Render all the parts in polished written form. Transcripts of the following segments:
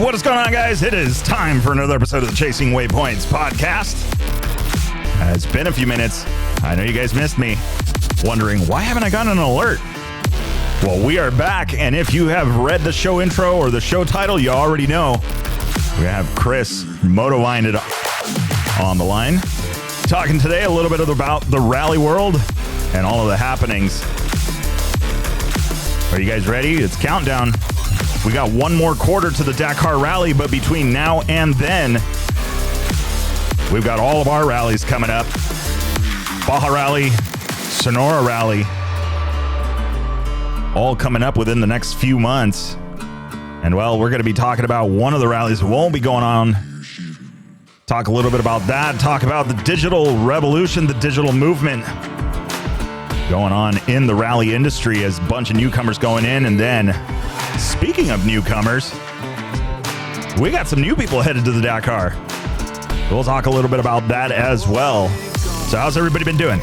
What is going on, guys? It is time for another episode of the Chasing Waypoints podcast. It's been a few minutes. I know you guys missed me, wondering why haven't I gotten an alert? Well, we are back, and if you have read the show intro or the show title, you already know. We have Chris, MotoMinded, on the line, talking today a little bit about the rally world and all of the happenings. Are you guys ready? It's countdown. We got one more quarter to the Dakar Rally, but between now and then, we've got all of our rallies coming up. Baja Rally, Sonora Rally, all coming up within the next few months. And well, we're going to be talking about one of the rallies that won't be going on. Talk a little bit about that. Talk about the digital revolution, the digital movement going on in the rally industry as a bunch of newcomers going in. And then, speaking of newcomers, we got some new people headed to the Dakar. We'll talk a little bit about that as well. So how's everybody been doing?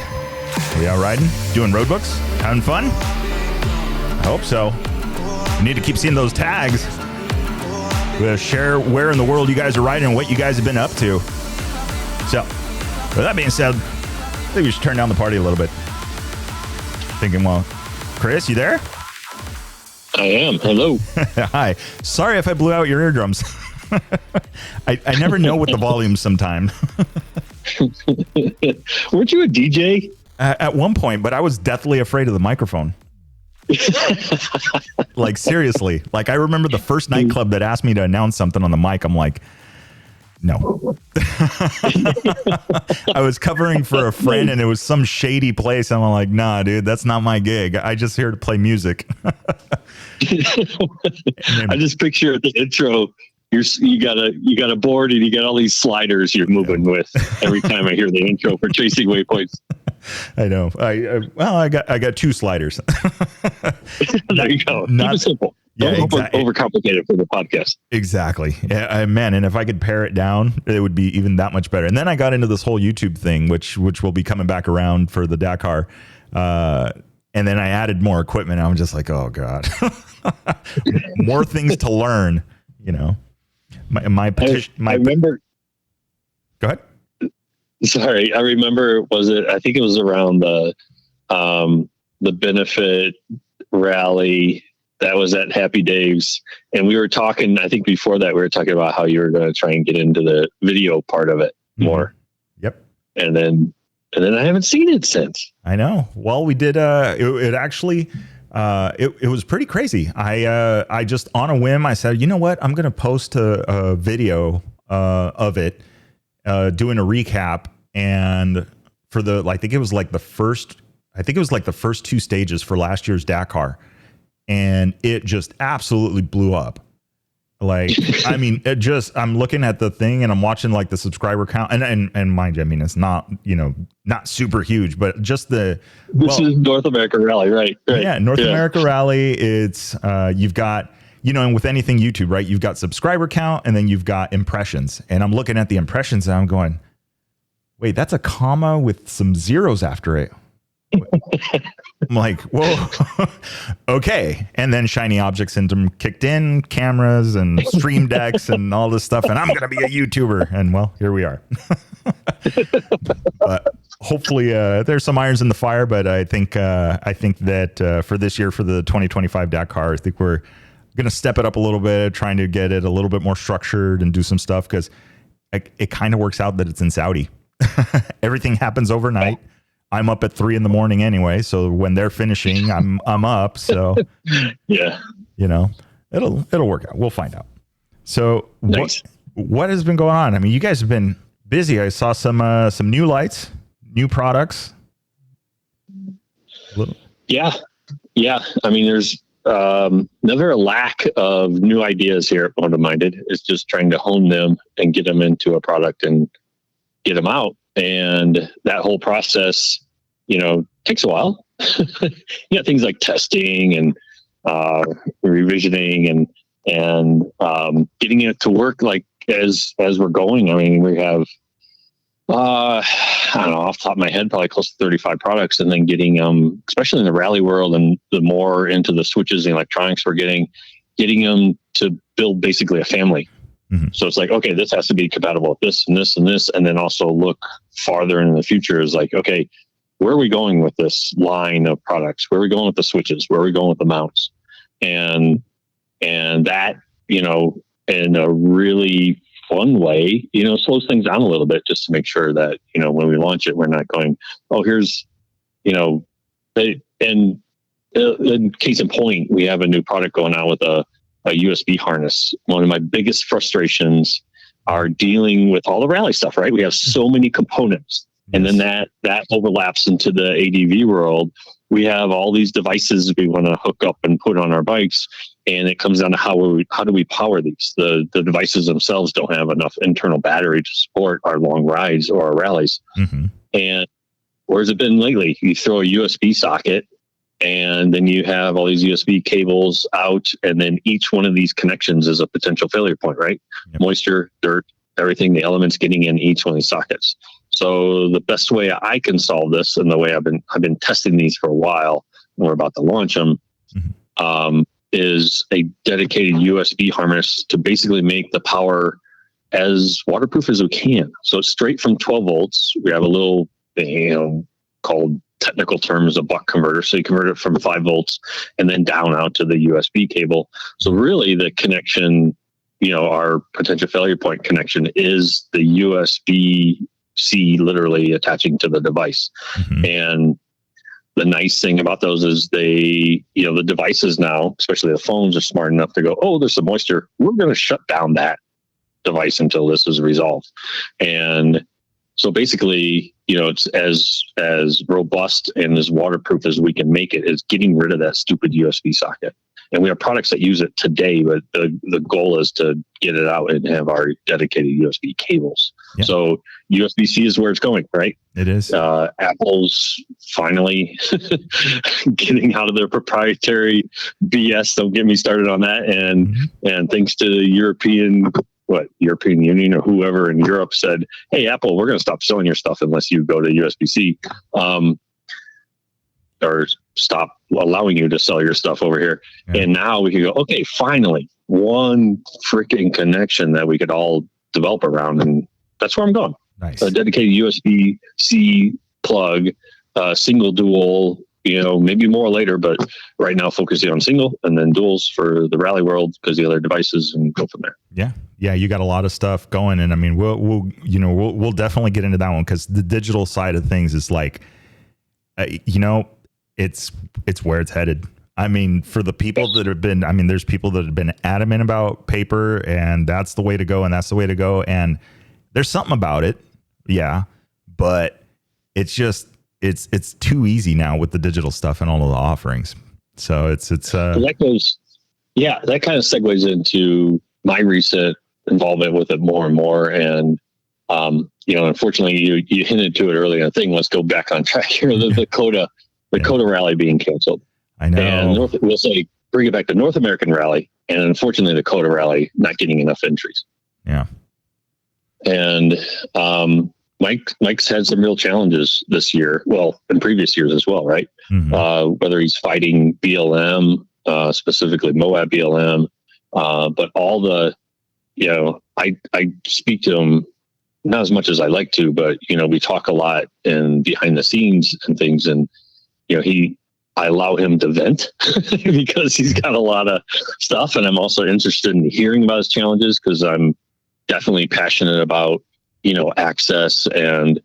We out riding? Doing road books? Having fun? I hope so. We need to keep seeing those tags. We'll share where in the world you guys are riding and what you guys have been up to. So, with that being said, I think we should turn down the party a little bit. Thinking, well, Chris, you there? I am. Hello. Hi. Sorry if I blew out your eardrums. I never know with the volume sometimes. Weren't you a DJ? At one point, but I was deathly afraid of the microphone. Like, seriously. Like, I remember the first nightclub that asked me to announce something on the mic. I'm like, no. I was covering for a friend and it was some shady place. I'm like, nah, dude, that's not my gig. I just here to play music. I just picture at the intro, you got a board and you got all these sliders you're moving with every time I hear the intro for Chasing Waypoints. I know. I got two sliders. There you go. Keep it simple. Yeah, Don't overcomplicate it for the podcast. Exactly. Yeah, man, and if I could pare it down, it would be even that much better. And then I got into this whole YouTube thing, which will be coming back around for the Dakar. And then I added more equipment. I'm just like, oh God, more things to learn. You know, my petition. I remember. Go ahead. Sorry, I remember. I think it was around the benefit rally. That was at Happy Dave's. And we were talking, I think before that, we were talking about how you were going to try and get into the video part of it more. Yep. And then I haven't seen it since. I know. Well, we did, it actually, it was pretty crazy. I just on a whim, I said, you know what? I'm going to post a video, of it, doing a recap. And for I think it was like the first two stages for last year's Dakar. And it just absolutely blew up. Like, I mean, I'm looking at the thing and I'm watching like the subscriber count and mind you, I mean, it's not, not super huge, but just this is North America Rally, right? Yeah. North America Rally. It's, you've got, and with anything YouTube, right? You've got subscriber count and then you've got impressions. And I'm looking at the impressions and I'm going, wait, that's a comma with some zeros after it. I'm like, whoa, okay. And then shiny object syndrome kicked in, cameras and stream decks and all this stuff. And I'm going to be a YouTuber. And well, here we are. But hopefully there's some irons in the fire. But I think that for this year, for the 2025 Dakar, I think we're going to step it up a little bit, trying to get it a little bit more structured and do some stuff because it kind of works out that it's in Saudi. Everything happens overnight. I'm up at 3 a.m. anyway. So when they're finishing, I'm up. So yeah, it'll work out. We'll find out. So nice. What has been going on? I mean, you guys have been busy. I saw some new lights, new products. Yeah. I mean, there's never a lack of new ideas here at MotoMinded. It's just trying to hone them and get them into a product and get them out. And that whole process, takes a while. Things like testing and revisioning and getting it to work like as we're going. I mean, we have I don't know, off the top of my head, probably close to 35 products, and then getting especially in the rally world and the more into the switches and electronics we're getting them to build basically a family So it's like, okay, this has to be compatible with this and this and this. And then also look farther in the future is like, okay, where are we going with this line of products? Where are we going with the switches? Where are we going with the mounts? And that, in a really fun way, slows things down a little bit just to make sure that, when we launch it, we're not going, oh, here's, in case in point, we have a new product going out with a USB harness. One of my biggest frustrations are dealing with all the rally stuff, right? We have so many components, and then that overlaps into the ADV world. We have all these devices we want to hook up and put on our bikes, and it comes down to how do we power these? The devices themselves don't have enough internal battery to support our long rides or our rallies. And where's it been lately? You throw a USB socket, and then you have all these USB cables out, and then each one of these connections is a potential failure point, right? Yep. Moisture, dirt, everything, the elements getting in each one of these sockets. So the best way I can solve this, and the way I've been testing these for a while, and we're about to launch them, is a dedicated USB harness to basically make the power as waterproof as we can. So straight from 12 volts, we have a little, called technical terms, a buck converter. So you convert it from 5 volts and then down out to the USB cable. So really the connection, our potential failure point connection is the USB-C literally attaching to the device. And the nice thing about those is the devices now, especially the phones, are smart enough to go, oh, there's some moisture. We're going to shut down that device until this is resolved. And so basically, it's as robust and as waterproof as we can make it is getting rid of that stupid USB socket. And we have products that use it today, but the goal is to get it out and have our dedicated USB cables. Yeah. So USB-C is where it's going, right? It is. Apple's finally getting out of their proprietary BS. Don't get me started on that. And thanks to the European Union or whoever in Europe said, hey, Apple, we're going to stop selling your stuff unless you go to USB-C, or stop allowing you to sell your stuff over here. Yeah. And now we can go, okay, finally, one freaking connection that we could all develop around. And that's where I'm going. Nice. A dedicated USB-C plug, single, dual, maybe more later, but right now focusing on single and then duals for the rally world because the other devices, and go from there. Yeah. You got a lot of stuff going. And I mean, we'll definitely get into that one, because the digital side of things is like, it's where it's headed. I mean, for the people that have been, there's people that have been adamant about paper, and that's the way to go. And that's the way to go. And there's something about it. Yeah. But it's just, it's too easy now with the digital stuff and all of the offerings. So that goes, that kind of segues into my recent involvement with it more and more. And, unfortunately you hinted to it earlier. I think let's go back on track here. The Cotah Rally being canceled. I know. And we'll say, bring it back to North American Rally. And unfortunately the Cotah Rally not getting enough entries. Yeah. And, Mike's had some real challenges this year. Well, in previous years as well, right? Whether he's fighting BLM, specifically Moab BLM, but all the, I speak to him not as much as I like to, but we talk a lot and behind the scenes and things, and I allow him to vent because he's got a lot of stuff, and I'm also interested in hearing about his challenges because I'm definitely passionate about access and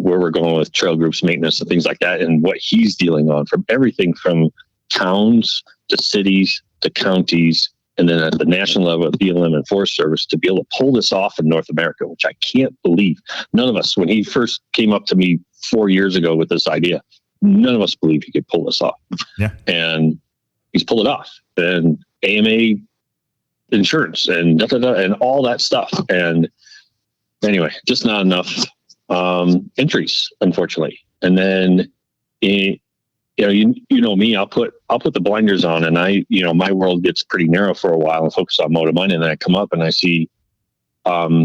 where we're going with trail groups, maintenance, and things like that, and what he's dealing on, from everything from towns to cities to counties, and then at the national level with BLM and Forest Service, to be able to pull this off in North America, which I can't believe. None of us, when he first came up to me 4 years ago with this idea, none of us believed he could pull this off. Yeah. And he's pulled it off. And AMA insurance and and all that stuff. And anyway, just not enough entries, unfortunately. And then, me, I'll put the blinders on, and my world gets pretty narrow for a while and focus on MotoMinded. And then I come up and I see, I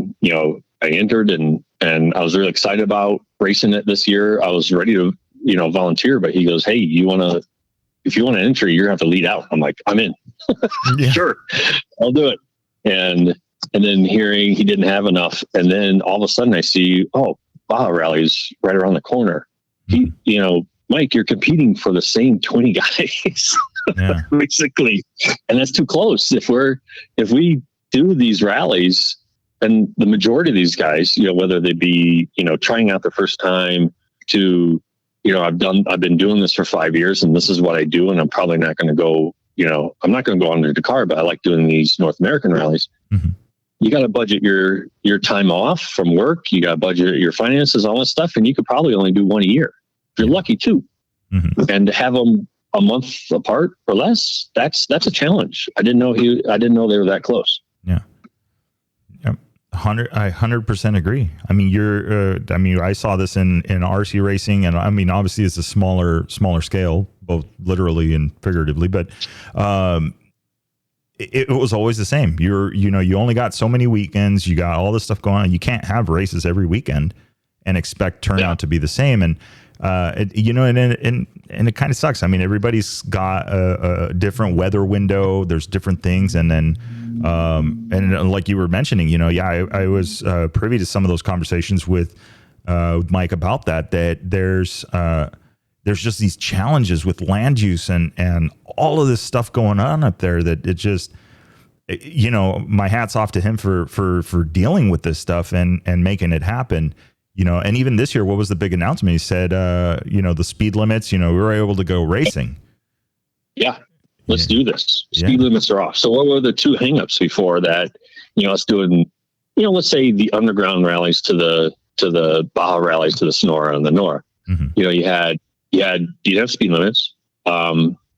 entered and I was really excited about racing it this year. I was ready to, volunteer, but he goes, hey, if you want to enter, you're going to have to lead out. I'm like, I'm in. Sure, I'll do it. And and then hearing he didn't have enough. And then all of a sudden I see, Baja Rally's right around the corner. Mike, you're competing for the same 20 guys, basically. And that's too close. If we do these rallies, and the majority of these guys, whether they be, trying out their first time to, I've been doing this for 5 years and this is what I do. And I'm probably not going to go, I'm not going to go on to Dakar, but I like doing these North American rallies. Mm-hmm. You got to budget your time off from work. You got to budget your finances, all that stuff. And you could probably only do one a year. If you're lucky too. Mm-hmm. And to have them a month apart or less, that's a challenge. I didn't know they were that close. Yeah. I 100% agree. I mean, I saw this in RC racing, and I mean, obviously it's a smaller scale, both literally and figuratively, but, it was always the same. You only got so many weekends. You got all this stuff going on. You can't have races every weekend and expect turnout to be the same. And, and it kind of sucks. I mean, everybody's got a different weather window. There's different things. And then, and like you were mentioning, I was privy to some of those conversations with Mike about that there's just these challenges with land use and all of this stuff going on up there that it just, my hat's off to him for dealing with this stuff and making it happen. And even this year, what was the big announcement? He said, the speed limits, we were able to go racing. Yeah. Let's do this. Speed limits are off. So what were the two hangups before that, us doing, let's say the underground rallies to the Baja rallies to the Sonora and the Nora, mm-hmm. You'd have speed limits.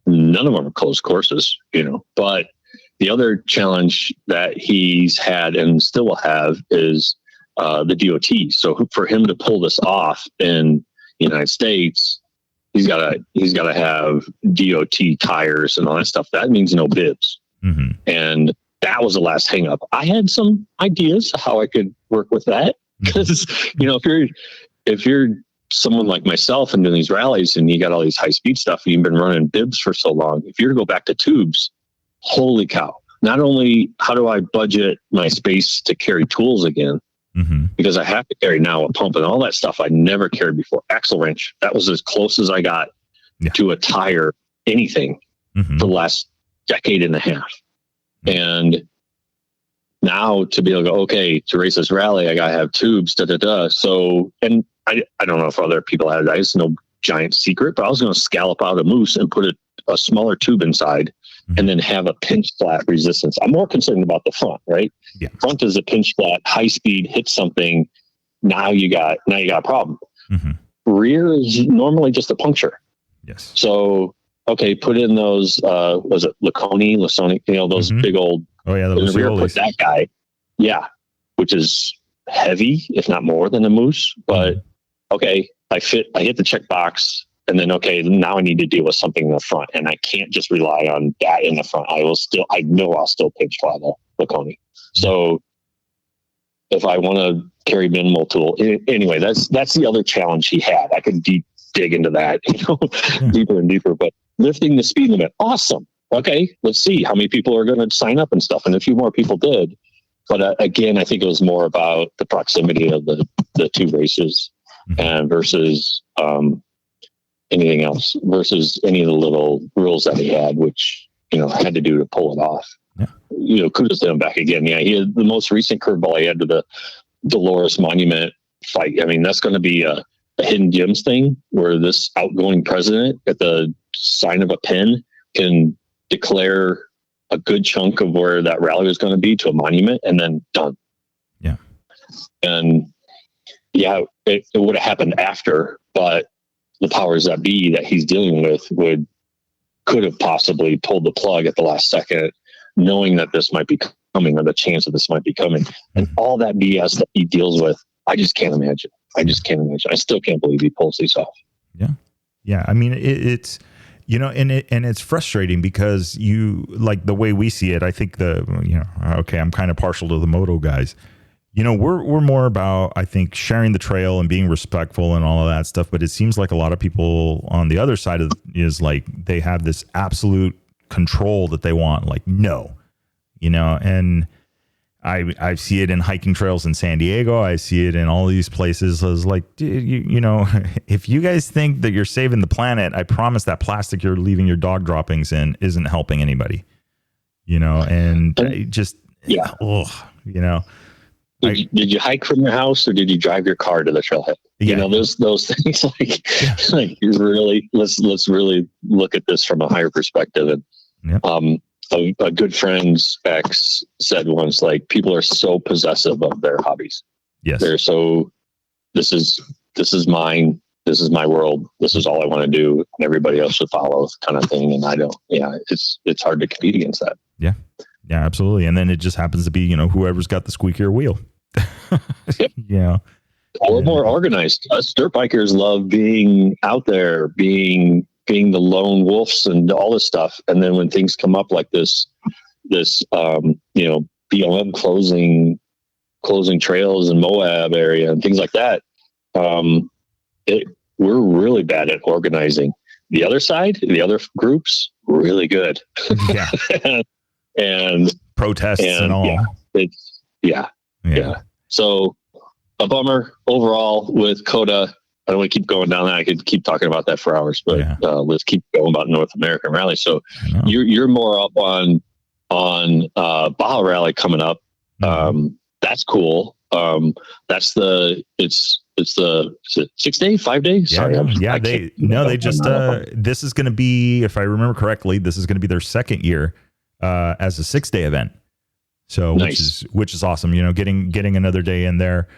None of them are closed courses, but the other challenge that he's had and still will have is, the DOT. So for him to pull this off in the United States, he's got to have DOT tires and all that stuff. That means no bibs. Mm-hmm. And that was the last hang up. I had some ideas how I could work with that because, if you're someone like myself and doing these rallies and you got all these high speed stuff, and you've been running bibs for so long, if you're to go back to tubes, holy cow. Not only how do I budget my space to carry tools again, mm-hmm. because I have to carry now a pump and all that stuff I never carried before. Axle wrench. That was as close as I got to a tire, anything mm-hmm. for the last decade and a half. Mm-hmm. And now to be able to go, okay, to race this rally, I got to have tubes, So, and I don't know if other people had that. It's no giant secret, but I was going to scallop out a moose and put a smaller tube inside mm-hmm. and then have a pinch flat resistance. I'm more concerned about the front, right? Yeah. Front is a pinch flat, high speed, hit something. Now you got a problem. Mm-hmm. Rear is normally just a puncture. Yes. So, okay, put in those, was it Lasonic, those mm-hmm. big old, the rear, put that guy. Yeah. Which is heavy, if not more than a moose, but okay, I hit the checkbox and then, okay, now I need to deal with something in the front and I can't just rely on that in the front. I know I'll still pinch flat a Lasonic. So if I want to carry minimal tool, anyway, that's the other challenge he had. I could dig into that, deeper and deeper, but lifting the speed limit. Awesome. Okay. Let's see how many people are going to sign up and stuff. And a few more people did. But again, I think it was more about the proximity of the two races and versus anything else, versus any of the little rules that he had, which, had to do to pull it off. Yeah. Kudos to him back again. Yeah, he had the most recent curveball he had to the Dolores Monument fight. I mean, that's going to be a hidden gems thing where this outgoing president at the sign of a pen can declare a good chunk of where that rally was going to be to a monument and then done. Yeah. And it would have happened after, but the powers that be that he's dealing with could have possibly pulled the plug at the last second, knowing that this might be coming or the chance that this might be coming. And all that BS that he deals with, I just can't imagine. I still can't believe he pulls these off. Yeah. Yeah. I mean, it's, and it's frustrating because like the way we see it, I think okay, I'm kind of partial to the moto guys. We're more about, I think, sharing the trail and being respectful and all of that stuff. But it seems like a lot of people on the other side is like, they have this absolute control that they want, like, no, and I see it in hiking trails in San Diego. I see it in all these places. I was like, you know, if you guys think that you're saving the planet, I promise that plastic you're leaving your dog droppings in isn't helping anybody, you know, and just, you know. Did you hike from your house or did you drive your car to the trailhead? Yeah. You know, those things like you really, let's really look at this from a higher perspective. And, a good friend's ex said once, like, people are so possessive of their hobbies. Yes. They're so, this is mine. This is my world. This is all I want to do. And everybody else should follow, kind of thing. And I don't, it's hard to compete against that. Yeah. Yeah, absolutely. And then it just happens to be, you know, whoever's got the squeakier wheel. Yep. Yeah. Or more organized. Us dirt bikers love being out there, being the lone wolves and all this stuff. And then when things come up like this, you know, BLM closing trails in Moab area and things like that, we're really bad at organizing. The other side, the other groups, really good. Yeah. and protests and all. Yeah, So a bummer overall with Cotah. I don't want to keep going down that. I could keep talking about that for hours, but let's keep going about North American Rally. So you're more up on Baja Rally coming up. That's cool. That's is it 6 days, 5 days? Sorry. They just, this is going to be, if I remember correctly, this is going to be their second year as a 6-day event. So, nice. which is awesome, you know, getting another day in there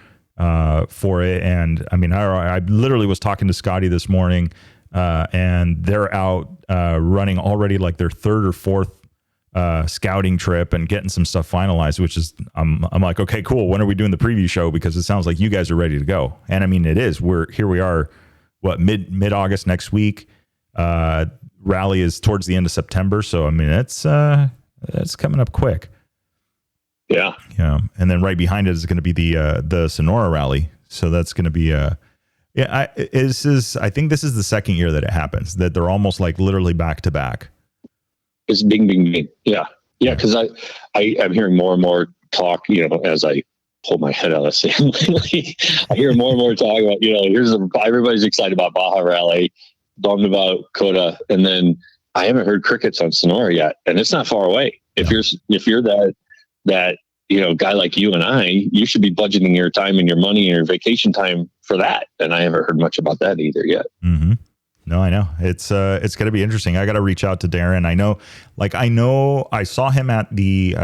for it. And I mean, I literally was talking to Scotty this morning and they're out running already like their third or fourth scouting trip and getting some stuff finalized, which is, I'm like, okay, cool. When are we doing the preview show? Because it sounds like you guys are ready to go. And I mean, it is, we are mid-August next week. Rally is towards the end of September. So, I mean, it's coming up quick. Yeah. And then right behind it is going to be the Sonora Rally. So that's going to be I think this is the second year that it happens, that they're almost like literally back to back. It's bing, bing, bing. Yeah. Cause I'm hearing more and more talk, you know, as I pull my head out of the sand lately, I hear more and more talk about, you know, everybody's excited about Baja Rally, bummed about Cotah. And then I haven't heard crickets on Sonora yet. And it's not far away. If you're that, you know, guy like you and I, you should be budgeting your time and your money and your vacation time for that. And I haven't heard much about that either yet. Mm-hmm. No, I know it's going to be interesting. I got to reach out to Darren. I know I saw him at the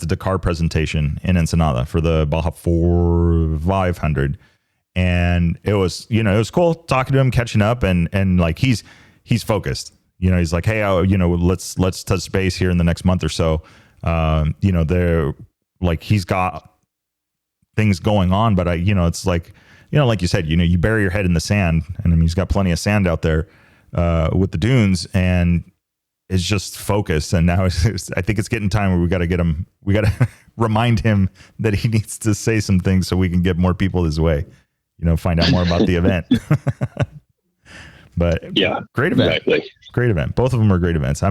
Dakar presentation in Ensenada for the Baja 500. And it was cool talking to him, catching up and like, he's focused, you know, he's like, hey, let's touch base here in the next month or so. You know, they're like, he's got things going on, but it's like, you know, like you said, you know, you bury your head in the sand, and I mean, he's got plenty of sand out there, with the dunes, and it's just focused. And now I think it's getting time where we got to remind him that he needs to say some things so we can get more people his way, you know, find out more about the event. But yeah, great event. Exactly. Great event. Both of them are great events. I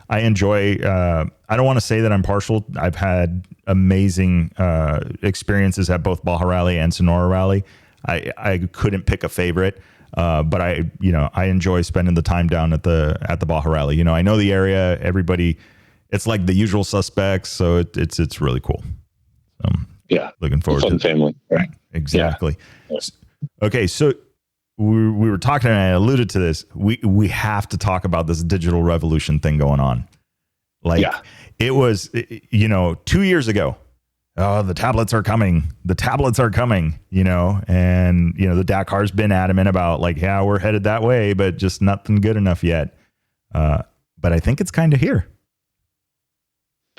enjoy, I don't want to say that I'm partial. I've had amazing experiences at both Baja Rally and Sonora Rally. I couldn't pick a favorite, but I enjoy spending the time down at the Baja Rally. You know, I know the area, everybody, it's like the usual suspects. So it's really cool. Looking forward to it. Family. Right. Exactly. Yeah. Okay. So, we were talking, and I alluded to this. We have to talk about this digital revolution thing going on. Like, it was, you know, 2 years ago. Oh, the tablets are coming. You know, and you know the Dakar's been adamant about like, yeah, we're headed that way, but just nothing good enough yet. But I think it's kind of here.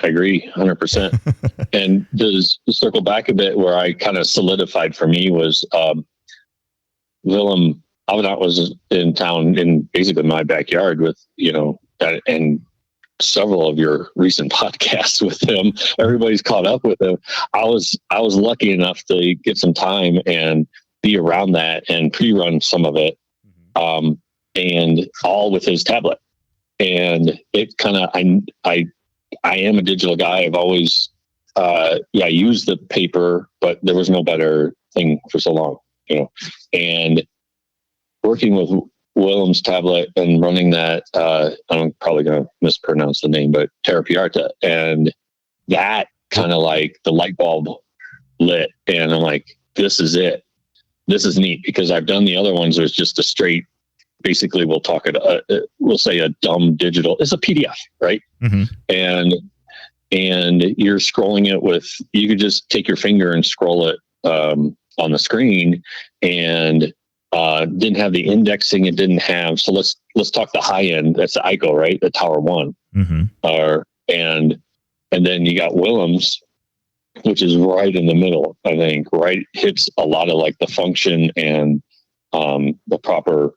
I agree, 100%. And to circle back a bit, where I kind of solidified for me was. Willem Avenant was in town in basically my backyard with, you know, and several of your recent podcasts with him. Everybody's caught up with him. I was lucky enough to get some time and be around that and pre-run some of it. And all with his tablet. And it kind of, I am a digital guy. I used the paper, but there was no better thing for so long, and working with Willem's tablet and running that, I'm probably going to mispronounce the name, but Terra Piarta. And that kind of like the light bulb lit. And I'm like, this is it. This is neat, because I've done the other ones. There's just a straight, basically we'll say a dumb digital. It's a PDF, right? Mm-hmm. And you're scrolling it with, you could just take your finger and scroll it on the screen, and didn't have the indexing. It didn't have, so let's talk the high end. That's the Ico, right? The Tower One. Mm-hmm. And then you got Willem's, which is right in the middle, I think, right? Hits a lot of like the function and the proper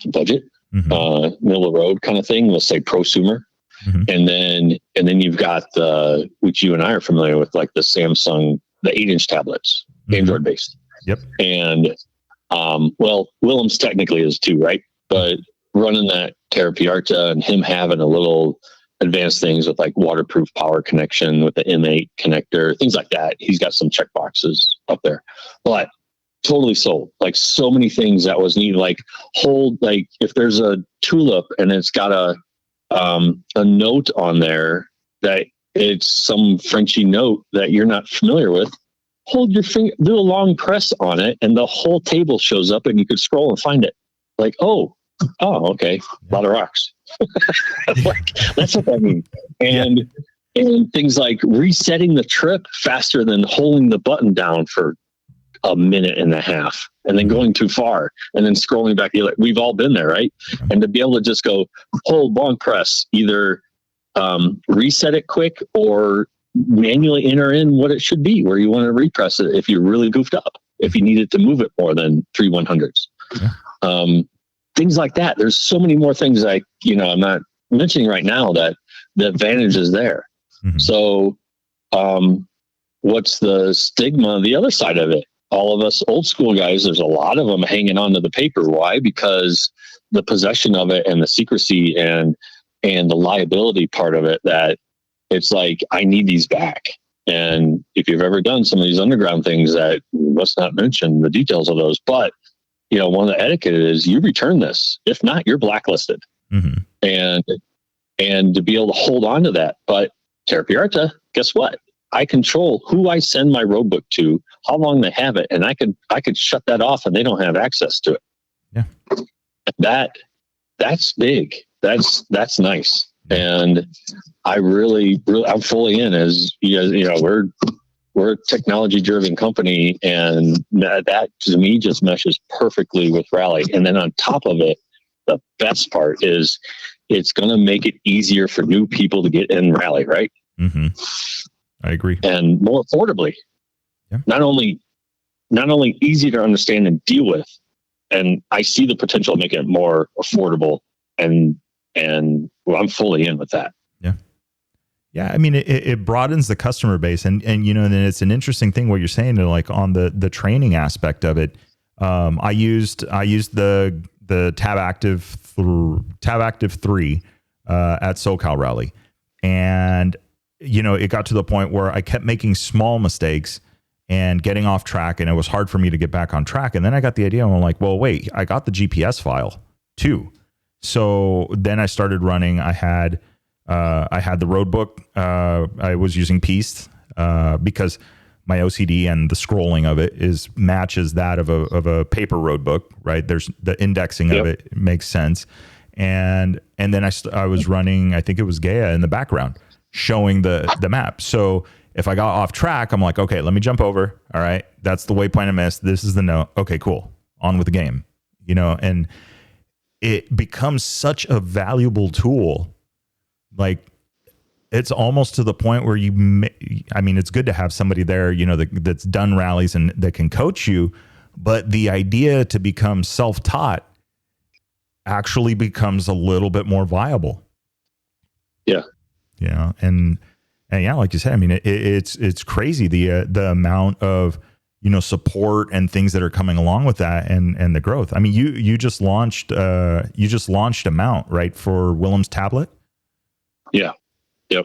budget, middle of the road kind of thing. Let's say prosumer. Mm-hmm. And then you've got which you and I are familiar with, like the Samsung, the 8-inch tablets, Android based. Yep. And Willem's technically is too, right? But running that Terra Piarta and him having a little advanced things with like waterproof power connection with the M8 connector, things like that. He's got some check boxes up there, but totally sold. Like so many things that was neat. Like like if there's a tulip and it's got a note on there that it's some Frenchy note that you're not familiar with, hold your finger, do a long press on it, and the whole table shows up, and you could scroll and find it. Like, oh, okay, a lot of rocks. Like, that's what I mean. And things like resetting the trip faster than holding the button down for a minute and a half, and then going too far, and then scrolling back. We've all been there, right? And to be able to just go hold long press, either reset it quick or manually enter in what it should be, where you want to repress it if you're really goofed up, if you needed to move it more than 3 100s. Yeah. Things like that. There's so many more things I'm not mentioning right now that the advantage is there. Mm-hmm. So what's the stigma, the other side of it? All of us old school guys, there's a lot of them hanging on to the paper. Why? Because the possession of it and the secrecy and the liability part of it, that it's like, I need these back. And if you've ever done some of these underground things, that let's not mention the details of those, but one of the etiquette is you return this. If not, you're blacklisted. Mm-hmm. And to be able to hold on to that. But Terra Piarta, guess what? I control who I send my roadbook to, how long they have it, and I could shut that off and they don't have access to it. Yeah. That's big. That's nice. And I really, I'm fully in, as you guys, we're a technology driven company, and that to me just meshes perfectly with Rally. And then on top of it, the best part is it's going to make it easier for new people to get in Rally, right? Mm-hmm. I agree. And more affordably. Yeah. Not only easy to understand and deal with, and I see the potential of making it more affordable, and I'm fully in with that. Yeah. Yeah. I mean, it broadens the customer base, and then it's an interesting thing what you're saying, like on the training aspect of it. I used the Tab Active 3 at SoCal Rally, and it got to the point where I kept making small mistakes and getting off track, and it was hard for me to get back on track. And then I got the idea, and I'm like, well, wait, I got the GPS file too. So then I started running. I had the roadbook. I was using Pieced because my OCD and the scrolling of it matches that of a paper roadbook, right? There's the indexing of it makes sense. And then I was running, I think it was Gaia in the background, showing the map. So if I got off track, I'm like, okay, let me jump over. All right, that's the waypoint I missed. This is the note. Okay, cool. On with the game. And it becomes such a valuable tool. Like, it's almost to the point where it's good to have somebody there, that's done rallies and that can coach you, but the idea to become self-taught actually becomes a little bit more viable. Yeah. And yeah, like you said, I mean, it's crazy the amount of, support and things that are coming along with that, and the growth. I mean, you just launched a mount, right, for Willem's tablet? Yeah. Yep.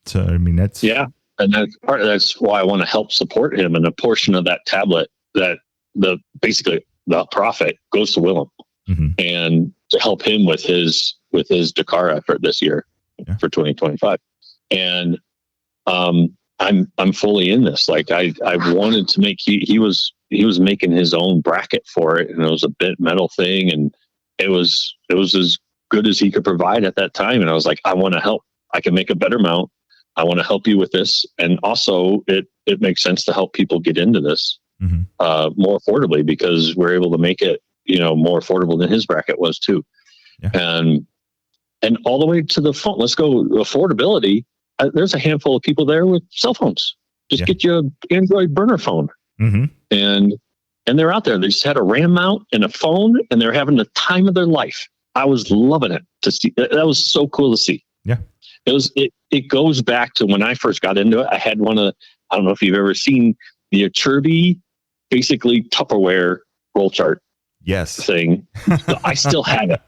So, I mean, that's, yeah. And that's why I want to help support him. And a portion of that tablet, that basically the profit goes to Willem, and to help him with his Dakar effort this year for 2025. And I'm fully in this. Like I wanted to make, he was making his own bracket for it, and it was a bit metal thing, and it was as good as he could provide at that time. And I was like, I want to help. I can make a better mount. I want to help you with this. And also it makes sense to help people get into this more affordably, because we're able to make it, more affordable than his bracket was too. Yeah. And all the way to the phone. Let's go affordability. There's a handful of people there with cell phones. Just get you an Android burner phone. And they're out there. They just had a RAM mount and a phone, and they're having the time of their life. I was loving it to see. That was so cool to see. Yeah. It goes back to when I first got into it. I had I don't know if you've ever seen the Achirby, basically Tupperware roll chart. Yes. Thing. So I still have it.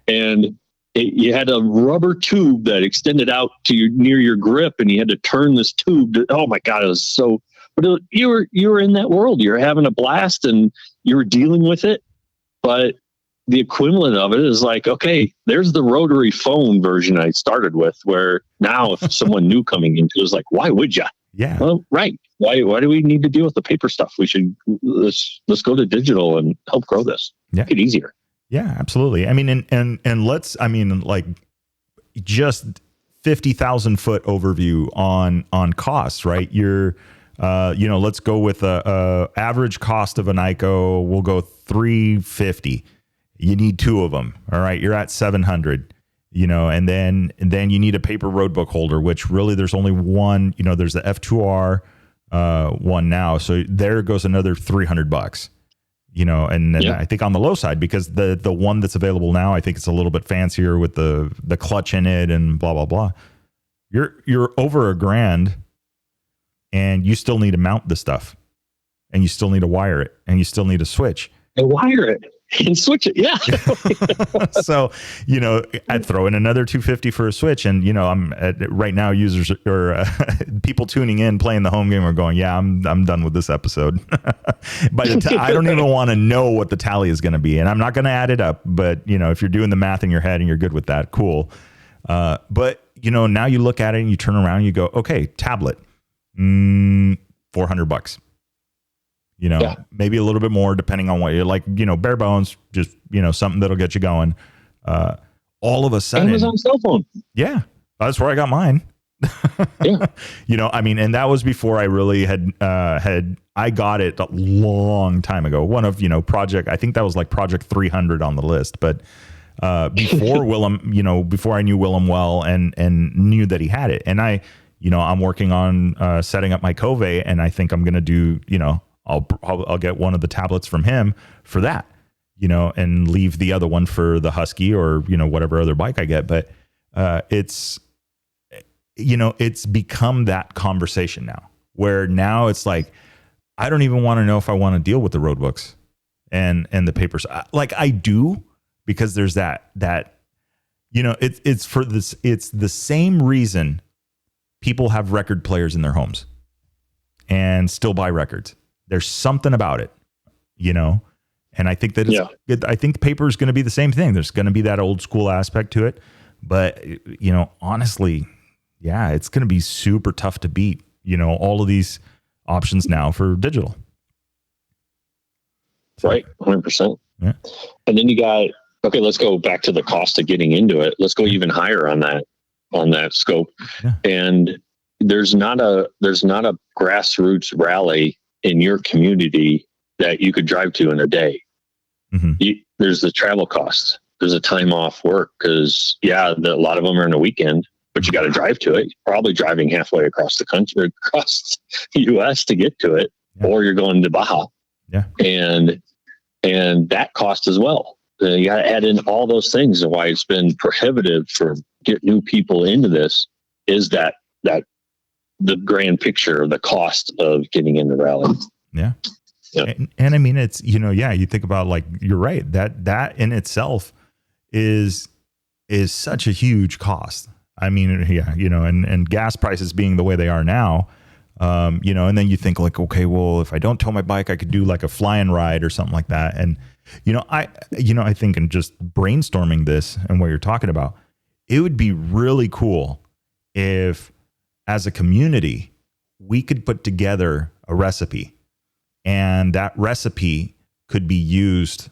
And you had a rubber tube that extended out to near your grip, and you had to turn this tube. Oh my God, it was so. But you were in that world. You're having a blast, and you were dealing with it. But the equivalent of it is like, okay, there's the rotary phone version I started with, where now if someone new coming into it is like, why would you? Yeah. Well, right. Why do we need to deal with the paper stuff? Let's go to digital and help grow this. Make it easier. Yeah, absolutely. I mean, and let's, like just 50,000 foot overview on costs, right? You're, let's go with a average cost of an Ico. We'll go $350. You need two of them. All right. You're at 700, and then you need a paper roadbook holder, which really there's only one, there's the F2R one now. So there goes another $300, and then I think on the low side, because the one that's available now, I think it's a little bit fancier with the clutch in it and blah, blah, blah. You're over $1,000, and you still need to mount the stuff, and you still need to wire it, and you still need to switch. And wire it. And switch it, yeah. So, I'd throw in another $250 for a switch, and I'm right now. Users or people tuning in, playing the home game, are going, "Yeah, I'm done with this episode." I don't even want to know what the tally is going to be, and I'm not going to add it up. But if you're doing the math in your head and you're good with that, cool. But now you look at it and you turn around and you go, "Okay, tablet, $400." Maybe a little bit more depending on what you're like, bare bones, just, something that'll get you going. All of a sudden, Amazon cell phone. Yeah. That's where I got mine. Yeah. And that was before I really I got it a long time ago. One of, project, I think that was like project 300 on the list, but, before Willem, before I knew Willem well and knew that he had it. And I'm working on, setting up my Cove, and I think I'm going to do, I'll get one of the tablets from him for that, and leave the other one for the Husky or, whatever other bike I get. But it's become that conversation now, where now it's like, I don't even want to know if I want to deal with the road books and the papers. Like I do, because there's that, it's for this, it's the same reason people have record players in their homes and still buy records. There's something about it, and I think that I think paper is going to be the same thing. There's going to be that old school aspect to it, but honestly, it's going to be super tough to beat, all of these options now for digital. Right. 100%. Yeah. And then you got, okay, let's go back to the cost of getting into it. Let's go even higher on that scope. Yeah. And there's not a grassroots rally in your community that you could drive to in a day. There's the travel costs. There's a time off work, because a lot of them are in a weekend, but you got to drive to it. You're probably driving halfway across the country, across the U.S. to get to it, or you're going to Baja. Yeah. And that cost as well. You got to add in all those things, and why it's been prohibitive for get new people into this is that the grand picture of the cost of getting into rally. Yeah. And I mean, it's, you think about, like, you're right. That in itself is such a huge cost, I mean, yeah, and gas prices being the way they are now, and then you think like, okay, well, if I don't tow my bike, I could do like a fly-in ride or something like that. And, I think in just brainstorming this and what you're talking about, it would be really cool if as a community, we could put together a recipe, and that recipe could be used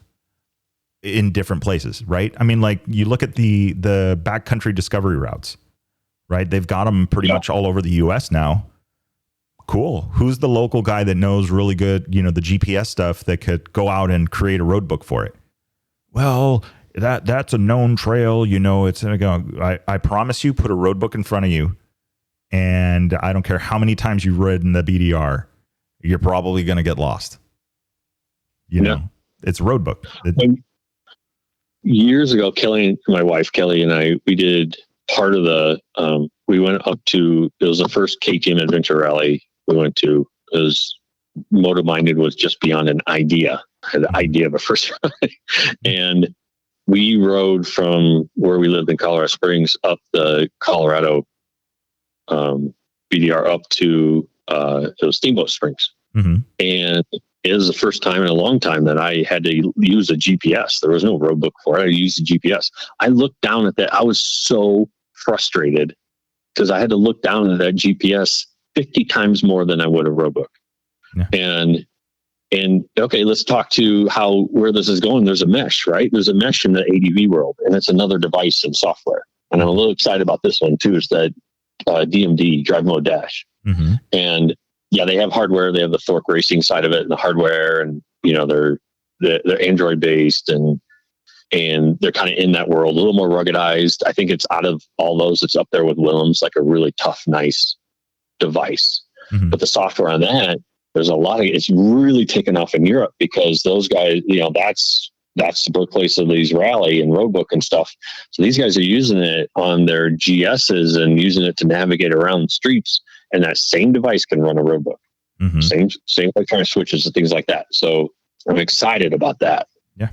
in different places, right? I mean, like you look at the backcountry discovery routes, right? They've got them pretty much all over the US now. Cool. Who's the local guy that knows really good, the GPS stuff that could go out and create a road book for it? Well, that's a known trail, it's I promise you, put a road book in front of you, and I don't care how many times you've ridden the BDR, you're probably going to get lost. It's a road book. Years ago, my wife Kelly and I, we did part of we went up to, it was the first KTM adventure rally we went to. It was MotoMinded was just beyond an idea. I had the idea of a first rally. And we rode from where we lived in Colorado Springs up the Colorado BDR up to it was Steamboat Springs. Mm-hmm. And it was the first time in a long time that I had to use a GPS. There was no road book for it. I used a GPS. I looked down at that. I was so frustrated because I had to look down at that GPS 50 times more than I would a road book. Yeah. And okay, let's talk to where this is going. There's a mesh, right? There's a mesh in the ADV world, and it's another device and software. And I'm a little excited about this one too. Is that DMD, Drive Mode Dash. Mm-hmm. And yeah, they have hardware. They have the Thork racing side of it and the hardware, and they're Android based and they're kind of in that world, a little more ruggedized. I think it's out of all those, it's up there with Willem's, like a really tough, nice device. Mm-hmm. But the software on that, there's a lot of it's really taken off in Europe because those guys, that's the birthplace of these rally and roadbook and stuff. So these guys are using it on their GSs and using it to navigate around the streets. And that same device can run a roadbook. Mm-hmm. Same electronic switches and things like that. So I'm excited about that. Yeah.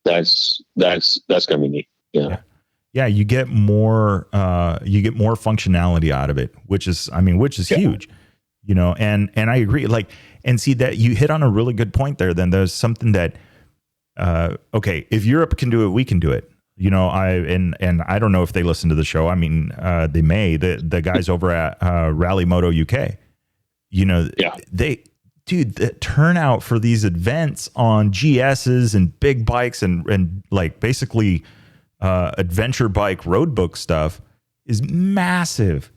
That's going to be neat. Yeah. Yeah. You get more functionality out of it, which is huge, and I agree. Like, and see that you hit on a really good point there. Then there's something that, okay, if Europe can do it, we can do it. I don't know if they listen to the show. I mean, they may. The guys over at Rally Moto UK, the turnout for these events on GSs and big bikes and like basically adventure bike road book stuff is massive.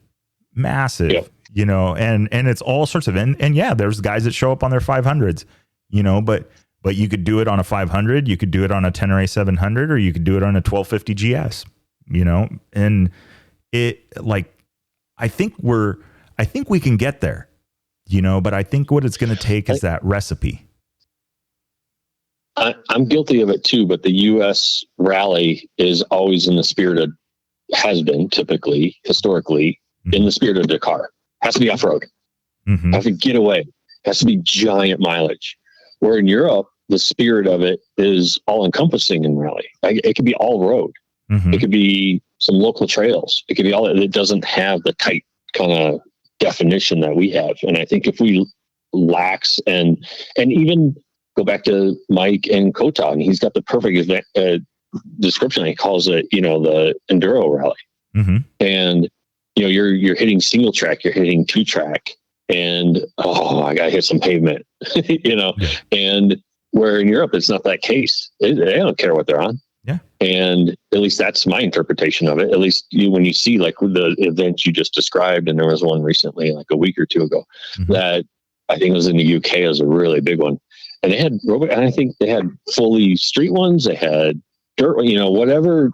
Yep. And it's all sorts of and yeah, there's guys that show up on their 500s, but you could do it on a 500, you could do it on a Tenere 700, or you could do it on a 1250 GS, and it like, I think we can get there, but I think what it's going to take is that recipe. I'm guilty of it too, but the US rally is always in the spirit of, has been typically, historically, mm-hmm. in the spirit of Dakar. Has to be off-road. Mm-hmm. Has to get away. Has to be giant mileage. Where in Europe, the spirit of it is all-encompassing in rally. It could be all road. Mm-hmm. It could be some local trails. It could be all. It doesn't have the tight kind of definition that we have. And I think if we lax and even go back to Mike and Cotah, and he's got the perfect description. He calls it, the enduro rally. Mm-hmm. And you're hitting single track, you're hitting two track, and I gotta hit some pavement, and where in Europe it's not that case. They don't care what they're on. Yeah. And at least that's my interpretation of it. At least when you see like the event you just described, and there was one recently, like a week or two ago, mm-hmm. that I think was in the UK, as a really big one. And they had and I think they had fully street ones, they had dirt, whatever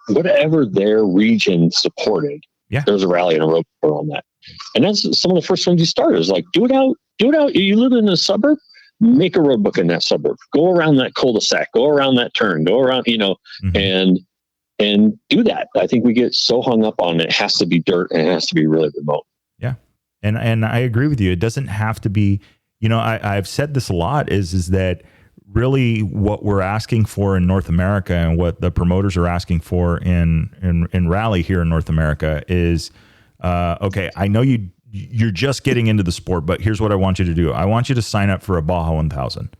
their region supported. Yeah. There's a rally and a road on that. And that's some of the first ones you started is like, do it out. You live in a suburb, make a road book in that suburb, go around that cul-de-sac, go around that turn, go around, mm-hmm. and do that. I think we get so hung up on it has to be dirt and it has to be really remote. Yeah. And I agree with you. It doesn't have to be, I've said this a lot is that really what we're asking for in North America and what the promoters are asking for in rally here in North America is, okay, I know you're just getting into the sport, but here's what I want you to do. I want you to sign up for a Baja 1000.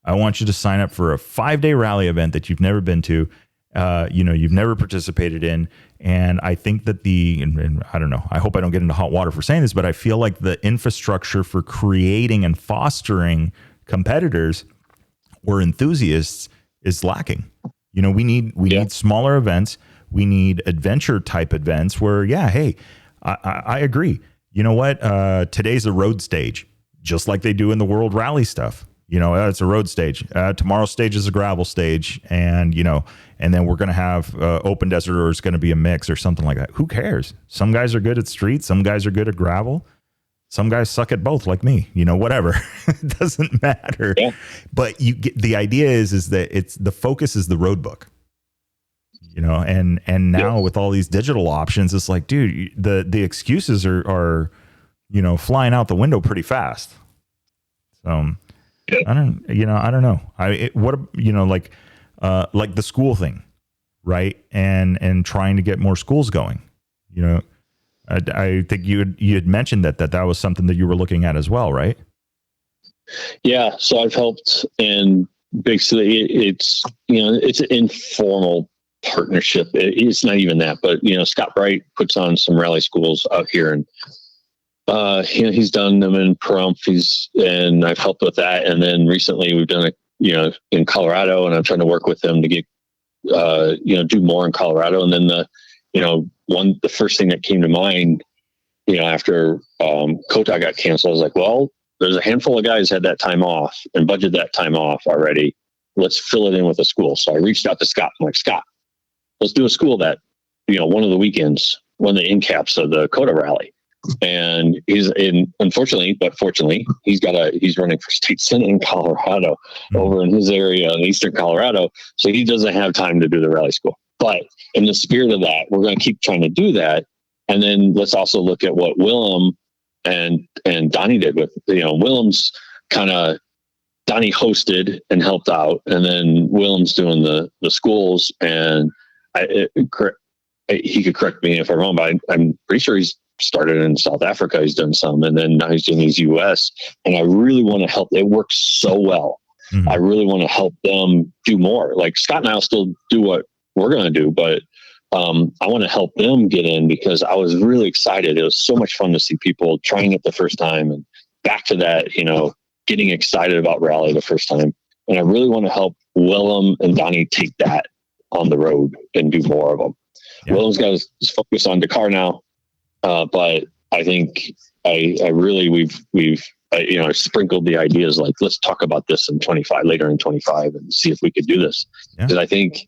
I want you to sign up for a 5-day rally event that you've never been to, you've never participated in. And I think that and I don't know, I hope I don't get into hot water for saying this, but I feel like the infrastructure for creating and fostering competitors or enthusiasts is lacking. We need smaller events. We need adventure type events where, hey, I agree. You know what? Today's a road stage, just like they do in the World Rally stuff. It's a road stage. Tomorrow's stage is a gravel stage, and then we're going to have open desert, or it's going to be a mix or something like that. Who cares? Some guys are good at street. Some guys are good at gravel. Some guys suck at both, like me. Whatever. It doesn't matter. Yeah. But the idea is that the focus is the road book. And now with all these digital options, it's like, dude, the excuses are flying out the window pretty fast. So. I don't know. Like the school thing, right? And trying to get more schools going. I think you had mentioned that was something that you were looking at as well, right? Yeah. So I've helped, and basically it's an informal partnership. It's not even that, but Scott Bright puts on some rally schools out here, and he's done them in Pahrump, and I've helped with that. And then recently we've done it, in Colorado, and I'm trying to work with them to get, do more in Colorado. And then the first thing that came to mind, after Cotah got canceled, I was like, well, there's a handful of guys had that time off and budgeted that time off already. Let's fill it in with a school. So I reached out to Scott. I'm like, Scott, let's do a school that, one of the weekends, one of the end caps of the Cotah Rally. And unfortunately, but fortunately, he's running for state senate in Colorado, over in his area in eastern Colorado. So he doesn't have time to do the rally school. But in the spirit of that, we're going to keep trying to do that. And then let's also look at what Willem and Donnie did with, Willem's Donnie hosted and helped out. And then Willem's doing the schools, and he could correct me if I'm wrong, but I'm pretty sure he's started in South Africa. He's done some, and then now he's doing these US. And I really want to help. It works so well. Mm-hmm. I really want to help them do more. Like Scott and I'll still do what we're going to do, but I want to help them get in, because I was really excited. It was so much fun to see people trying it the first time, and back to that, getting excited about rally the first time. And I really want to help Willem and Donnie take that on the road and do more of them. Yeah. Willem's got his focus on Dakar now. But I think we've sprinkled the ideas, like, let's talk about this later in 25 and see if we could do this. Because I think,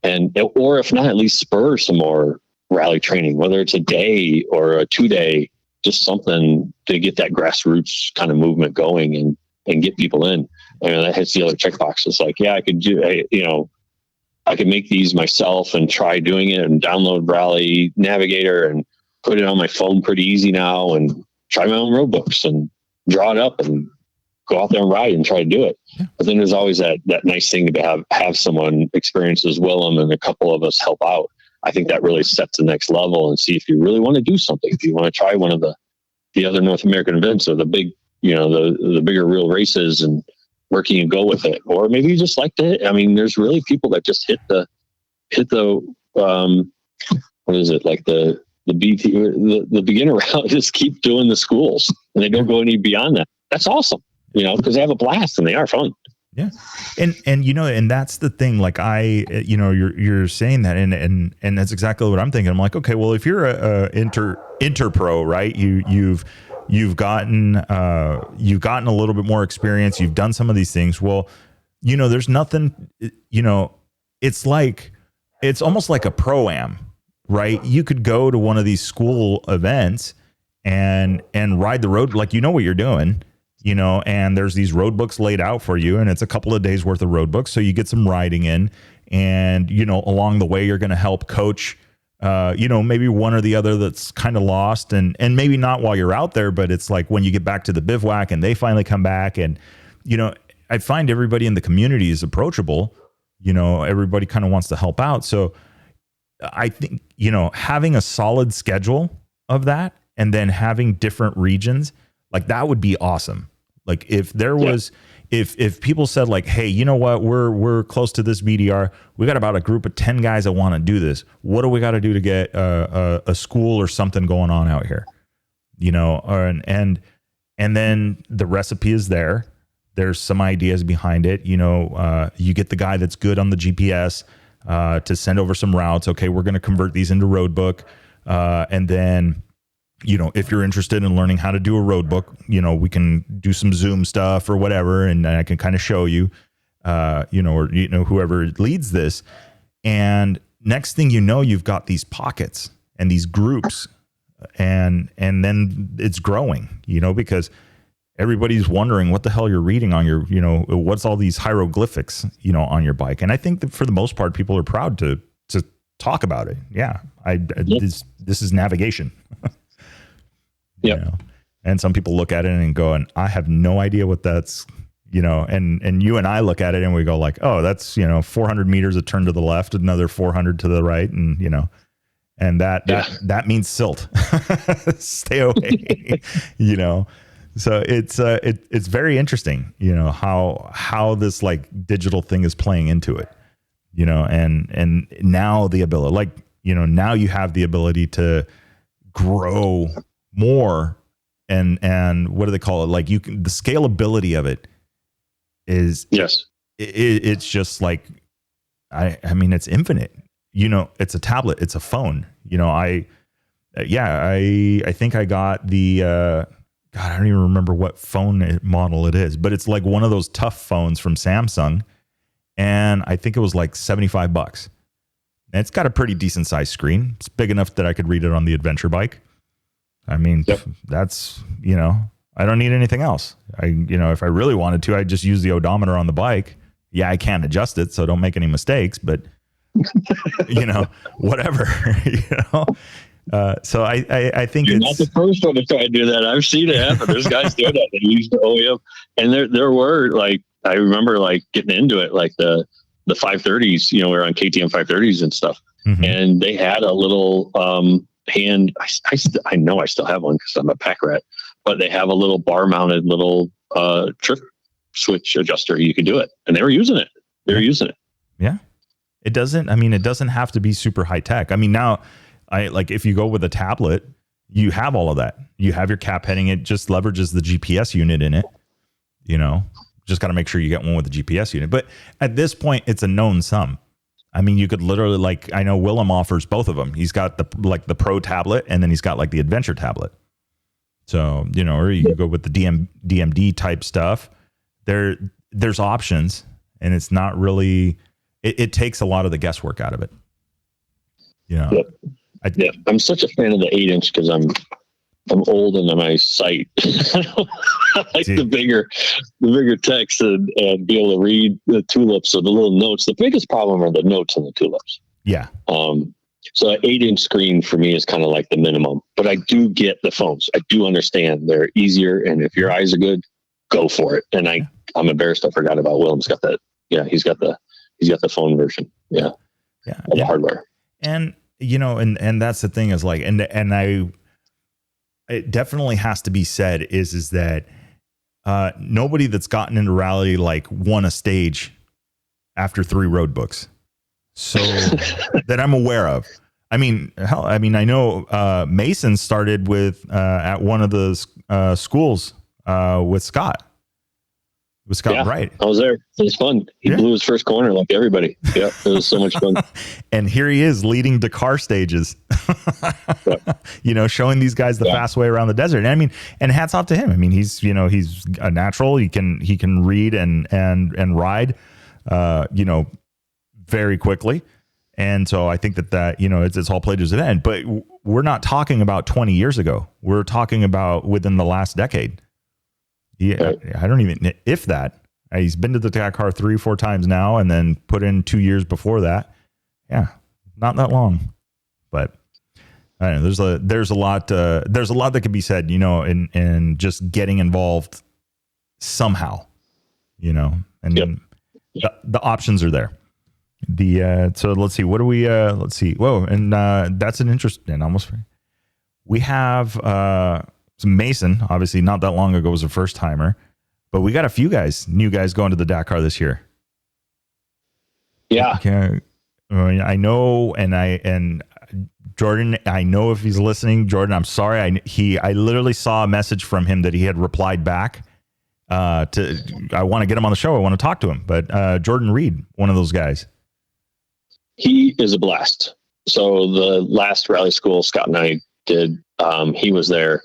or if not, at least spur some more rally training, whether it's a day or a 2-day, just something to get that grassroots kind of movement going and get people in. That hits the other checkboxes. Like, I could do, I could make these myself and try doing it, and download Rally Navigator and put it on my phone pretty easy now, and try my own road books and draw it up and go out there and ride and try to do it. Yeah. But then there's always that nice thing to have someone experience as Willem and a couple of us help out. I think that really sets the next level, and see if you really want to do something. If you want to try one of the other North American events, or the big, the bigger real races, and where can you go with it? Or maybe you just like to hit. There's really people that just hit the what is it, like the BT, the beginner route, just keep doing the schools, and they don't go any beyond that. That's awesome, because they have a blast and they are fun. Yeah. And that's the thing. Like you're saying that, and that's exactly what I'm thinking. I'm like, okay, well, if you're a interpro, right? You've gotten a little bit more experience. You've done some of these things. Well, there's nothing, it's almost like a pro-am, right? You could go to one of these school events and ride the road, like, what you're doing, and there's these road books laid out for you, and it's a couple of days worth of road books. So you get some riding in, and, along the way, you're going to help coach, maybe one or the other that's kind of lost, and maybe not while you're out there, but it's like when you get back to the bivouac and they finally come back, and, I find everybody in the community is approachable. You know, everybody kind of wants to help out. So I think, you know, having a solid schedule of that and then having different regions, like that would be awesome. Like if there was, if people said like, hey, you know what, we're close to this BDR. We got about a group of 10 guys that want to do this. What do we got to do to get a school or something going on out here? You know, and then the recipe is there. There's some ideas behind it. You know, you get the guy that's good on the GPS to send over some routes. Okay, we're going to convert these into roadbook. And then, you know, if you're interested in learning how to do a roadbook, you know, we can do some Zoom stuff or whatever. And I can kind of show you, you know, or, you know, whoever leads this. And next thing you know, you've got these pockets and these groups and then it's growing, you know, because everybody's wondering what the hell you're reading on your, you know, what's all these hieroglyphics, you know, on your bike. And I think that for the most part, people are proud to talk about it. Yeah. This is navigation. Yeah. You know? And some people look at it and go, and I have no idea what that's, you know, and you and I look at it and we go like, oh, that's, you know, 400 meters a turn to the left, another 400 to the right. And, you know, and that means silt. Stay away, you know? So it's very interesting, you know, how this like digital thing is playing into it, you know, and now the ability, like, you know, now you have the ability to grow more and what do they call it? Like the scalability of it is, yes, it's just like, I mean, it's infinite, you know, it's a tablet, it's a phone, you know, I think I got the, God, I don't even remember what phone model it is, but it's like one of those tough phones from Samsung. And I think it was like $75. And it's got a pretty decent sized screen. It's big enough that I could read it on the adventure bike. I mean, that's, you know, I don't need anything else. You know, if I really wanted to, I'd just use the odometer on the bike. Yeah, I can't adjust it, so don't make any mistakes, but you know, whatever, you know? So I think you're it's not the first one to try to do that. I've seen it happen. There's guys doing that. They use the OEM, and there were like, I remember like getting into it, like the 530s. You know, we were on KTM 530s and stuff, and they had a little hand. I know I still have one because I'm a pack rat, but they have a little bar mounted little trip switch adjuster. You can do it, and they were using it. They're using it. Yeah, it doesn't. I mean, it doesn't have to be super high tech. I mean, now. Like if you go with a tablet, you have all of that. You have your cap heading. It just leverages the GPS unit in it. You know, just got to make sure you get one with the GPS unit. But at this point, it's a known sum. I mean, you could literally like, I know Willem offers both of them. He's got the Pro tablet and then he's got like the Adventure tablet. So, you know, or you could go with the DMD type stuff. There's options and it's not really, it takes a lot of the guesswork out of it. You know. Yep. I'm such a fan of the 8-inch because I'm old and my sight. I like the bigger text and be able to read the tulips or the little notes. The biggest problem are the notes in the tulips. Yeah. So an 8-inch screen for me is kind of like the minimum, but I do get the phones. I do understand they're easier. And if your eyes are good, go for it. And I'm embarrassed. I forgot about Willem's got that. Yeah. He's got the phone version. Yeah. Yeah. The hardware. And, you know, and that's the thing is like, it definitely has to be said is that nobody that's gotten into rally like won a stage after 3 road books. So that I'm aware of. I mean, hell, I know Mason started with at one of the schools with Scott. With Scott Wright. I was there. It was fun. He blew his first corner like everybody. Yeah, it was so much fun. And here he is leading Dakar stages, you know, showing these guys the fast way around the desert. And I mean, and hats off to him. I mean, he's a natural. He can read and ride, you know, very quickly. And so I think that, you know, it's all played to his end. But we're not talking about 20 years ago. We're talking about within the last decade. Yeah, I don't even, if that. He's been to the Dakar 3-4 times now, and then put in 2 years before that. Yeah, not that long, but I don't know. There's a lot that can be said, you know, in just getting involved somehow, and Yep. the options are there. So let's see, what do we, let's see. Whoa. And, that's an interesting, almost, we have, some Mason, obviously not that long ago was a first timer, but we got a few new guys going to the Dakar this year. Yeah. I know, and Jordan, I know if he's listening, Jordan, I'm sorry. I literally saw a message from him that he had replied back I want to get him on the show. I want to talk to him, but Jordan Reed, one of those guys. He is a blast. So the last rally school Scott and I did, he was there,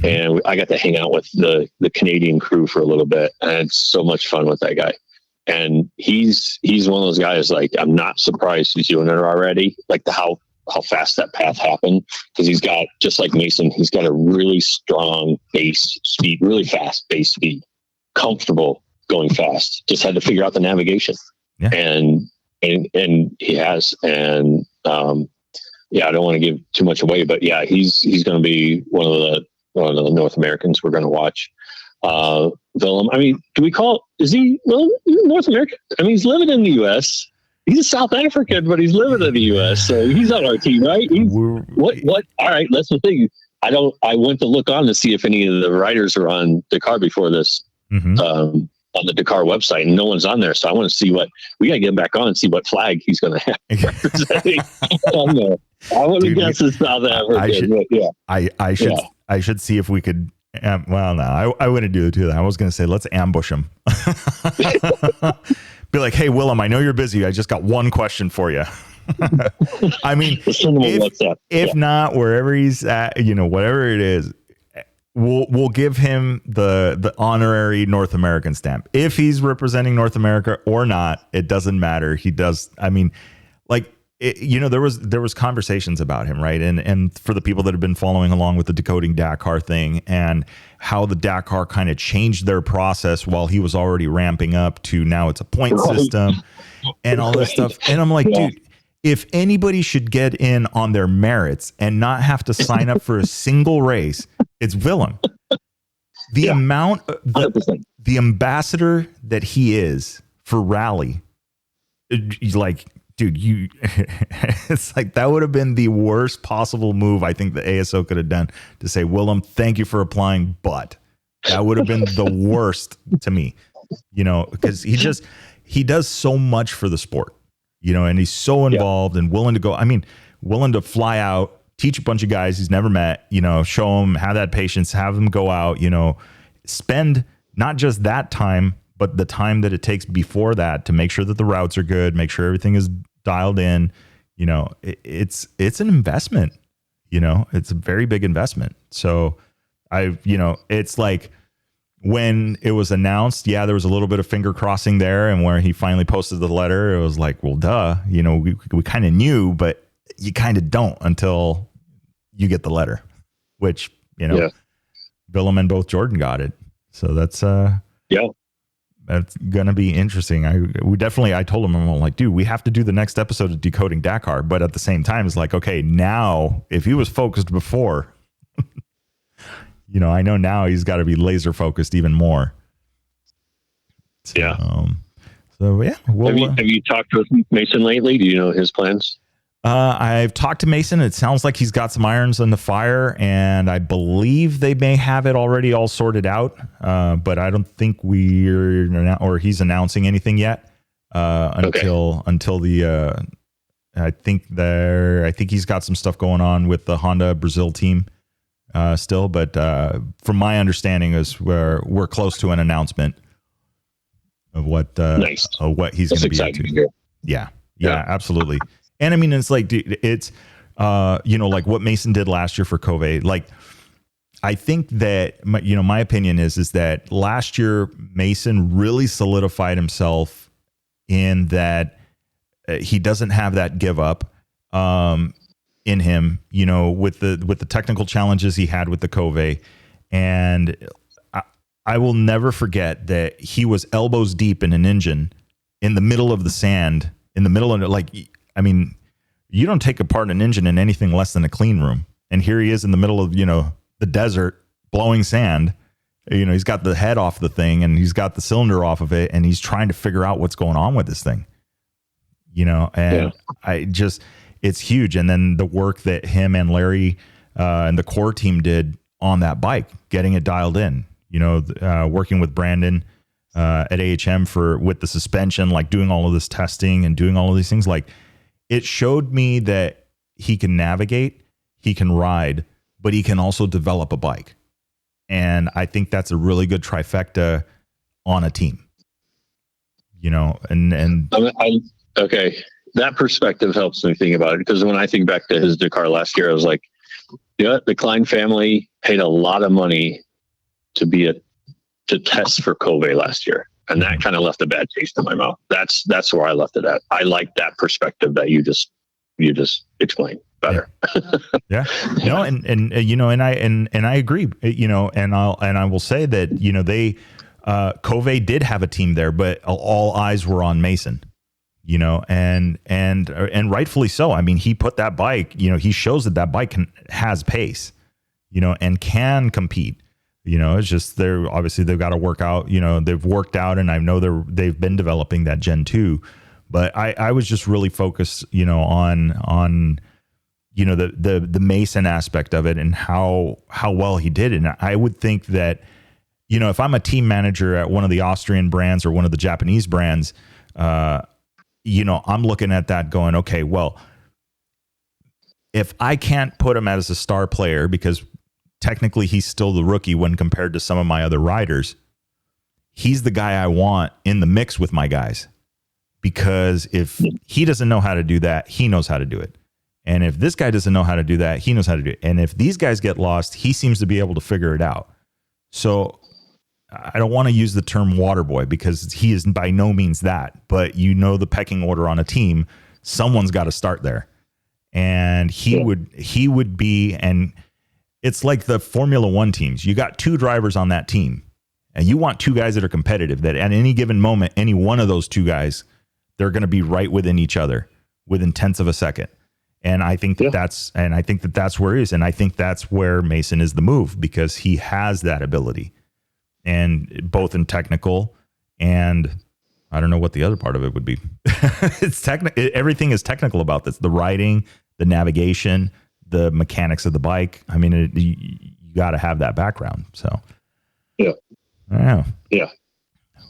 and I got to hang out with the Canadian crew for a little bit. And it's so much fun with that guy. And he's one of those guys, like, I'm not surprised he's doing it already. Like how fast that path happened. Cause he's got, just like Mason, he's got a really strong base speed, really fast base speed, comfortable going fast. Just had to figure out the navigation. Yeah. And he has, and, I don't want to give too much away, but yeah, he's going to be one of the North Americans we're going to watch. Willem, I mean, is he North American? I mean, he's living in the U.S. He's a South African, but he's living in the U.S., so he's on our team, right? What? All right, that's the thing. I went to look on to see if any of the riders are on Dakar before this, on the Dakar website, and no one's on there. So I want to see we got to get him back on and see what flag he's going to have representing. I want to guess it's South African. I should see if we could. Well, no, I wouldn't do it to that. I was going to say, let's ambush him. Be like, hey, Willem, I know you're busy. I just got one question for you. I mean, if not, wherever he's at, whatever it is, we'll give him the honorary North American stamp. If he's representing North America or not, it doesn't matter. He does. I mean, like, there was conversations about him, right? And for the people that have been following along with the Decoding Dakar thing, and how the Dakar kind of changed their process while he was already ramping up to now it's a point system and all this stuff. And I'm like, dude, if anybody should get in on their merits and not have to sign up for a single race, it's Willem. The amount, the ambassador that he is for rally, like, dude, it's like that would have been the worst possible move I think the ASO could have done, to say, Willem, thank you for applying, but that would have been the worst to me, because he does so much for the sport, and he's so involved and willing to go. I mean, willing to fly out, teach a bunch of guys he's never met, show them, have that patience, have them go out, spend not just that time, but the time that it takes before that to make sure that the routes are good, make sure everything is dialed in. It's an investment, it's a very big investment. So it's like when it was announced, there was a little bit of finger crossing there. And where he finally posted the letter, it was like, well, duh, we kind of knew, but you kind of don't until you get the letter, which, Willem and both Jordan got it. So that's, that's going to be interesting. I told him, I'm like, dude, we have to do the next episode of Decoding Dakar. But at the same time, it's like, okay, now if he was focused before, I know now he's got to be laser focused even more. So, have you talked with Mason lately? Do you know his plans? I've talked to Mason. It sounds like he's got some irons in the fire, and I believe they may have it already all sorted out. But I don't think he's announcing anything yet. Until the, I think he's got some stuff going on with the Honda Brazil team, still. But, from my understanding is we're close to an announcement of what he's going to be up to. Yeah, absolutely. And I mean, it's like, dude, it's, like what Mason did last year for Cove. Like, I think that, my opinion is that last year Mason really solidified himself in that he doesn't have that give up in him, with the technical challenges he had with the Cove. And I will never forget that he was elbows deep in an engine in the middle of the sand, in the middle of I mean, you don't take apart an engine in anything less than a clean room. And here he is in the middle of, the desert blowing sand, he's got the head off the thing and he's got the cylinder off of it and he's trying to figure out what's going on with this thing, and it's huge. And then the work that him and Larry and the core team did on that bike, getting it dialed in, working with Brandon at AHM with the suspension, like doing all of this testing and doing all of these things. Like, it showed me that he can navigate, he can ride, but he can also develop a bike. And I think that's a really good trifecta on a team, okay. That perspective helps me think about it, because when I think back to his Dakar last year, I was like, the Klein family paid a lot of money to test for Kove last year. And that kind of left a bad taste in my mouth. That's where I left it at. I like that perspective that you just explained better. Yeah. No, and I agree, and I will say that, they, Kove did have a team there, but all eyes were on Mason, and rightfully so. I mean, he put that bike, he shows that bike has pace, and can compete. It's just they've got to work out, they've worked out, and I know they've been developing that Gen 2, but I was just really focused, on the Mason aspect of it and how well he did. And I would think that, if I'm a team manager at one of the Austrian brands or one of the Japanese brands, I'm looking at that going, okay, well, if I can't put him as a star player, because technically he's still the rookie when compared to some of my other riders, he's the guy I want in the mix with my guys, because if he doesn't know how to do that, he knows how to do it. And if this guy doesn't know how to do that, he knows how to do it. And if these guys get lost, he seems to be able to figure it out. So I don't want to use the term water boy, because he is by no means that, but the pecking order on a team, someone's got to start there. And he would be, and it's like the Formula One teams. You got two drivers on that team, and you want two guys that are competitive, that at any given moment, any one of those two guys, they're going to be right within each other within tenths of a second. And I think that's where he is. And I think that's where Mason is the move, because he has that ability, and both in technical, and I don't know what the other part of it would be. It's technical. Everything is technical about this: the riding, the navigation, the mechanics of the bike. I mean, you got to have that background. So, yeah.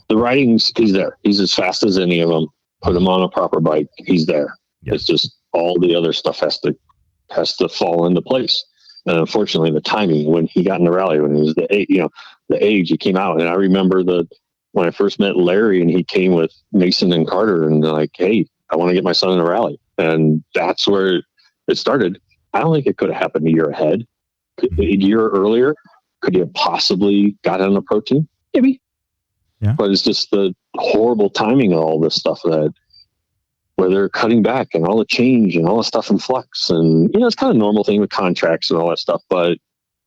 The riding's, he's there. He's as fast as any of them. Put him on a proper bike, he's there. Yep. It's just all the other stuff has to fall into place. And unfortunately, the timing when he got in the rally, when he was the age he came out, and I remember when I first met Larry, and he came with Mason and Carter, and they're like, "Hey, I want to get my son in a rally," and that's where it started. I don't think it could have happened a year ahead. A year earlier, could you have possibly got on the pro team? Maybe. Yeah. But it's just the horrible timing of all this stuff where they're cutting back and all the change and all the stuff in flux. And, it's kind of a normal thing with contracts and all that stuff. But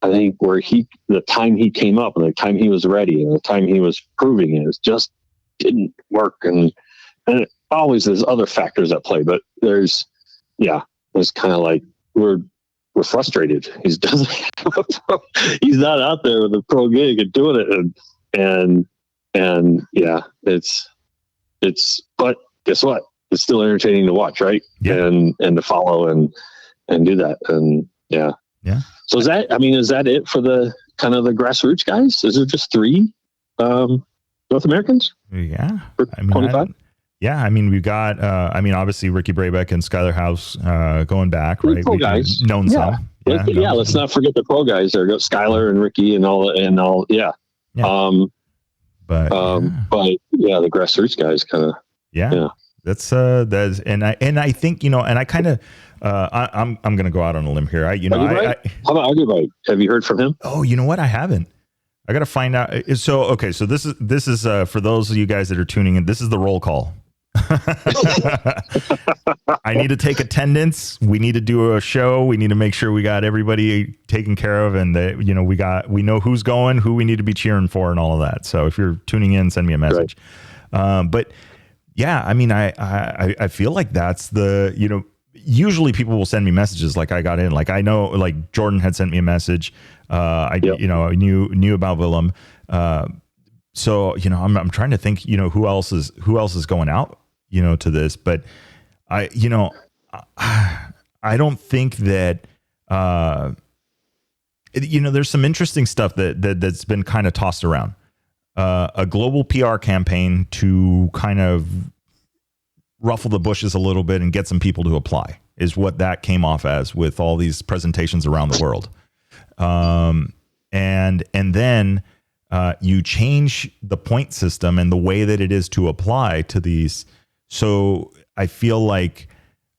I think the time he came up and the time he was ready and the time he was proving it just didn't work. And it always there's other factors at play, but it's kind of like, we're frustrated. He's not out there with a pro gig and doing it. It's, but guess what? It's still entertaining to watch, right? Yeah. And to follow and do that. And yeah. So is that it for the kind of the grassroots guys? Is it just 3 North Americans? Yeah. For 25? Yeah, I mean, we've got, obviously Ricky Brabeck and Skylar House going back, right? Pro guys. Known some. Yeah, let's not forget the pro guys. There go Skylar and Ricky and all. Yeah. But the grassroots guys kind of. Yeah. That's and I think, and I kind of, I'm going to go out on a limb here. How about Agubite? Have you heard from him? Oh, you know what? I haven't. I got to find out. So this is for those of you guys that are tuning in, this is the roll call. I need to take attendance. We need to do a show. We need to make sure we got everybody taken care of, and that we know who's going, who we need to be cheering for, and all of that. So if you're tuning in, send me a message. Right. But yeah, I mean, I feel like that's the usually people will send me messages like I got in, like I know, like Jordan had sent me a message. I knew about Willem. So, I'm trying to think, who else is going out, to this, but I don't think that, there's some interesting stuff that's been kind of tossed around. A global PR campaign to kind of ruffle the bushes a little bit and get some people to apply is what that came off as with all these presentations around the world. And then you change the point system and the way that it is to apply to these. So I feel like,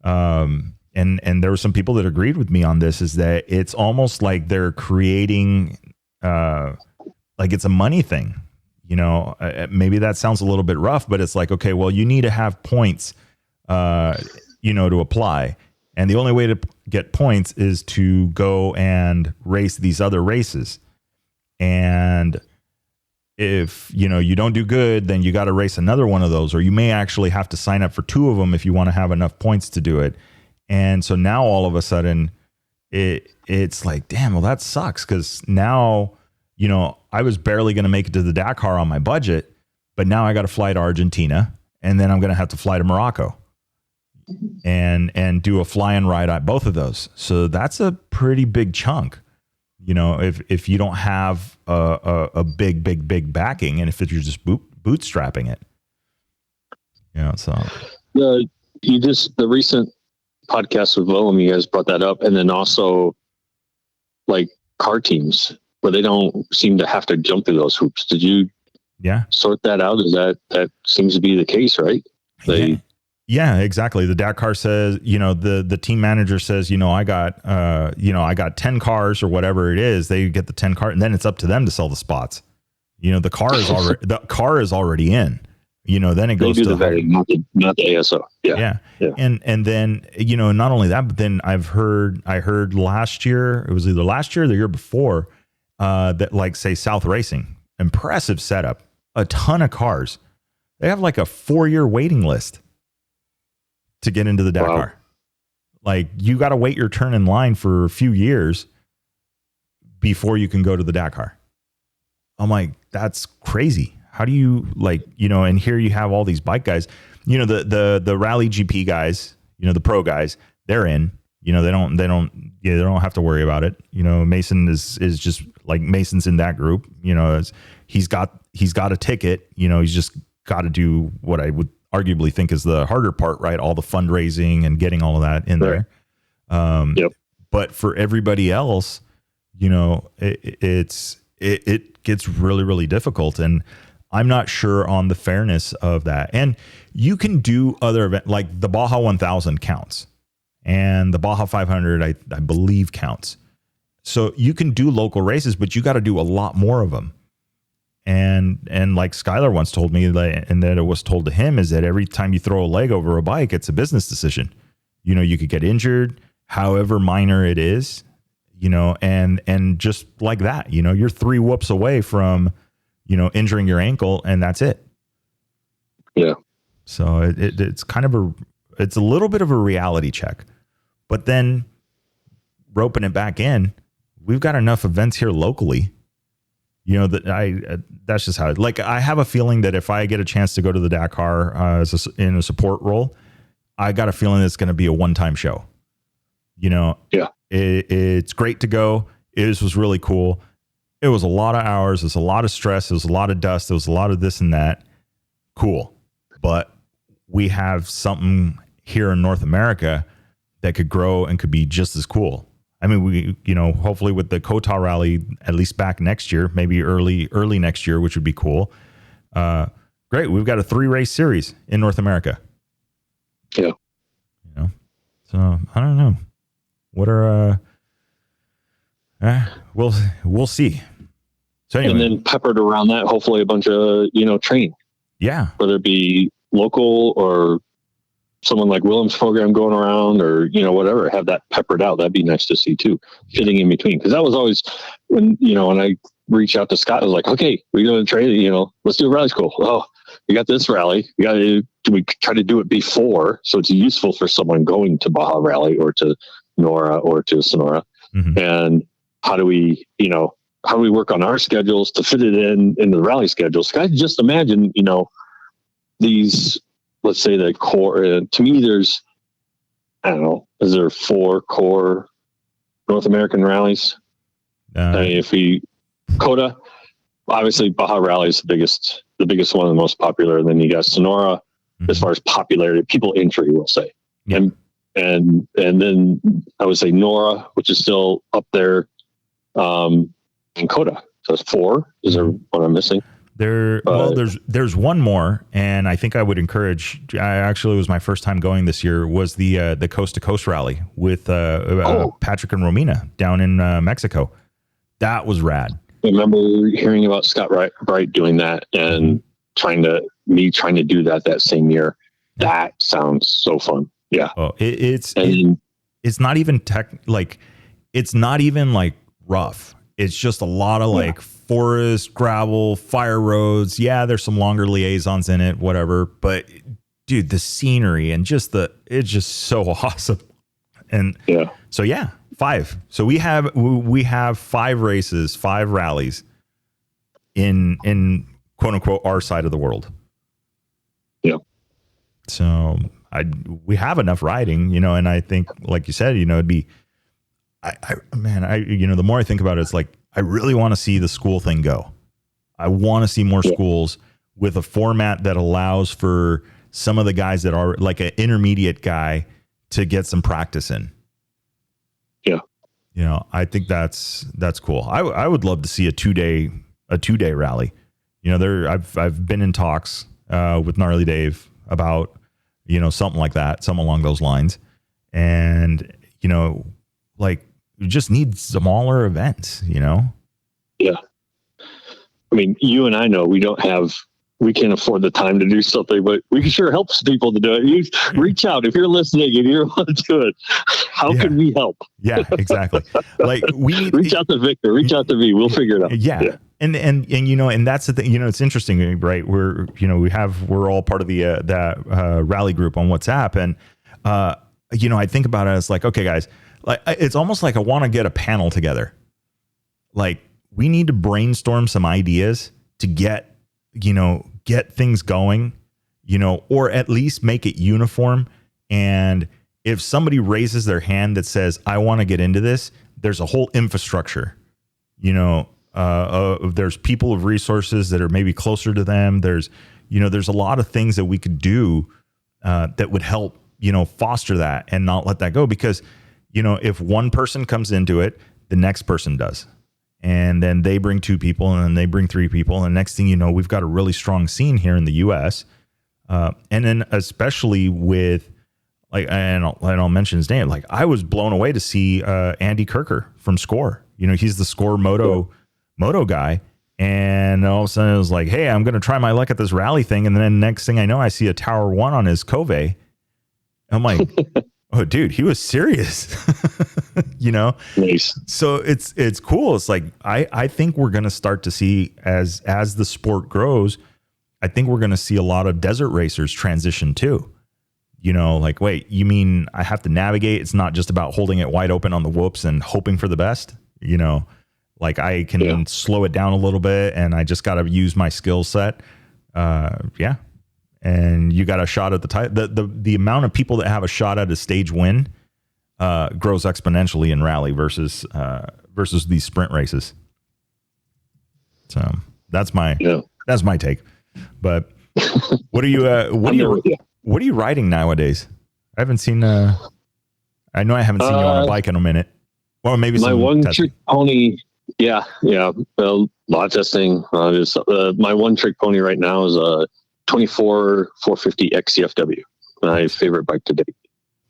and there were some people that agreed with me on this, is that it's almost like they're creating, like it's a money thing. Maybe that sounds a little bit rough, but it's like, okay, well, you need to have points, to apply. And the only way to get points is to go and race these other races. And if, you don't do good, then you got to race another one of those, or you may actually have to sign up for 2 of them if you want to have enough points to do it. And so now all of a sudden it's like, damn, well, that sucks. 'Cause now, I was barely going to make it to the Dakar on my budget, but now I got to fly to Argentina, and then I'm going to have to fly to Morocco and do a fly and ride at both of those. So that's a pretty big chunk, if you don't have a big backing, and if you're just bootstrapping it, so. The recent podcast with Willem, you guys brought that up. And then also like car teams, where they don't seem to have to jump through those hoops. Did you sort that out? Is that seems to be the case, right? Yeah, exactly. The Dakar says, the team manager says, I got 10 cars or whatever it is. They get the 10 cars, and then it's up to them to sell the spots. The car is already in. Then it goes to the vetting, not the ASO. Yeah. And then, not only that, but then I heard last year, it was either last year or the year before, that like say South Racing, impressive setup, a ton of cars. They have like a 4-year waiting list to get into the Dakar. Wow. Like you got to wait your turn in line for a few years before you can go to the Dakar. I'm like, that's crazy. How do you and here you have all these bike guys, the Rally GP guys, the pro guys, they're in, they don't have to worry about it. Mason is just like Mason's in that group, he's got a ticket, he's just got to do what I would arguably think is the harder part, right? All the fundraising and getting all of that in there. Yep. But for everybody else, it gets really, really difficult. And I'm not sure on the fairness of that. And you can do other events like the Baja 1000 counts, and the Baja 500, I believe counts. So you can do local races, but you got to do a lot more of them. And like Skylar once told me, and that it was told to him, is that every time you throw a leg over a bike, it's a business decision. You could get injured, however minor it is, and just like that, you're 3 whoops away from, injuring your ankle, and that's it. Yeah. So it's kind of it's a little bit of a reality check, but then roping it back in, we've got enough events here locally, that's just how I have a feeling that if I get a chance to go to the Dakar in a support role, I got a feeling it's going to be a one-time show. It's great to go. It was really cool. It was a lot of hours. It was a lot of stress. It was a lot of dust. It was a lot of this and that. Cool. But we have something here in North America that could grow and could be just as cool. I mean, we, hopefully with the Cotah Rally, at least back next year, maybe early next year, which would be cool. Great. We've got a 3-race series in North America. Yeah. So I don't know. What are, we'll see. So anyway. And then peppered around that, hopefully a bunch of, training. Yeah. Whether it be local or someone like Willem's program going around, or, whatever, have that peppered out. That'd be nice to see too, fitting in between. Cause that was always when I reached out to Scott, I was like, okay, we're going to train, let's do a rally school. Oh, we got this rally. We try to do it before, so it's useful for someone going to Baja Rally or to Nora or to Sonora. Mm-hmm. And how do we, how do we work on our schedules to fit it into the rally schedules? I just imagine, these, let's say the core, to me, there's, I don't know, is there 4 core North American rallies? If we, Cotah, obviously Baja Rally is the biggest one, the most popular. And then you got Sonora, as far as popularity, people entry, we'll say. Yeah. And then I would say Nora, which is still up there, and Cotah. So it's 4. Is there one I'm missing? There's one more, and I think I would encourage. Actually, it was my first time going this year. Was the Coast to Coast Rally with Patrick and Romina down in Mexico. That was rad. I remember hearing about Scott Bright doing that and trying to do that same year. That sounds so fun. Yeah. Oh, it's not even it's not even like rough. It's just a lot of like forest, gravel, fire roads. Yeah, there's some longer liaisons in it, whatever. But dude, the scenery and it's just so awesome. And so 5. So we have 5 races, 5 rallies in quote unquote our side of the world. Yeah. So we have enough riding, and I think, like you said, it'd be, the more I think about it, it's like, I really want to see the school thing go. I want to see more schools with a format that allows for some of the guys that are like an intermediate guy to get some practice in. Yeah. I think that's cool. I would love to see a 2-day rally. I've been in talks with Gnarly Dave about, something like that, something along those lines. And, like, you just need smaller events, Yeah. I mean, you and I know we can't afford the time to do something, but we can sure help people to do it. You reach out if you're listening and you want to do it. How can we help? Yeah, exactly. Like reach out to Victor, reach out to me. We'll figure it out. Yeah. And and that's the thing, it's interesting, right? We're all part of that rally group on WhatsApp. And, I think about it as like, okay, guys, like, it's almost like I want to get a panel together. Like, we need to brainstorm some ideas to get things going, or at least make it uniform. And if somebody raises their hand that says, I want to get into this, there's a whole infrastructure, there's people of resources that are maybe closer to them. There's a lot of things that we could do that would help, foster that and not let that go. Because, if one person comes into it, the next person does. And then they bring 2 people, and then they bring 3 people. And next thing you know, we've got a really strong scene here in the US. And then especially with, like, and I'll mention his name. Like, I was blown away to see Andy Kirker from Score. He's the Score Moto guy. And all of a sudden it was like, hey, I'm going to try my luck at this rally thing. And then next thing I know, I see a Tower 1 on his Cove. I'm like, oh, dude, he was serious. Nice. So it's cool. It's like, I think we're going to start to see as the sport grows, I think we're going to see a lot of desert racers transition too. Like, wait, you mean I have to navigate? It's not just about holding it wide open on the whoops and hoping for the best, like I can slow it down a little bit, and I just got to use my skill set. And you got a shot at the amount of people that have a shot at a stage win grows exponentially in rally versus these sprint races. So that's my take. But what are you riding nowadays? I haven't seen. I know I haven't seen you on a bike in a minute. Or maybe my one trick pony. Yeah. Well, a lot of testing. My one trick pony right now is a 24 450 XCFW. My favorite bike to date.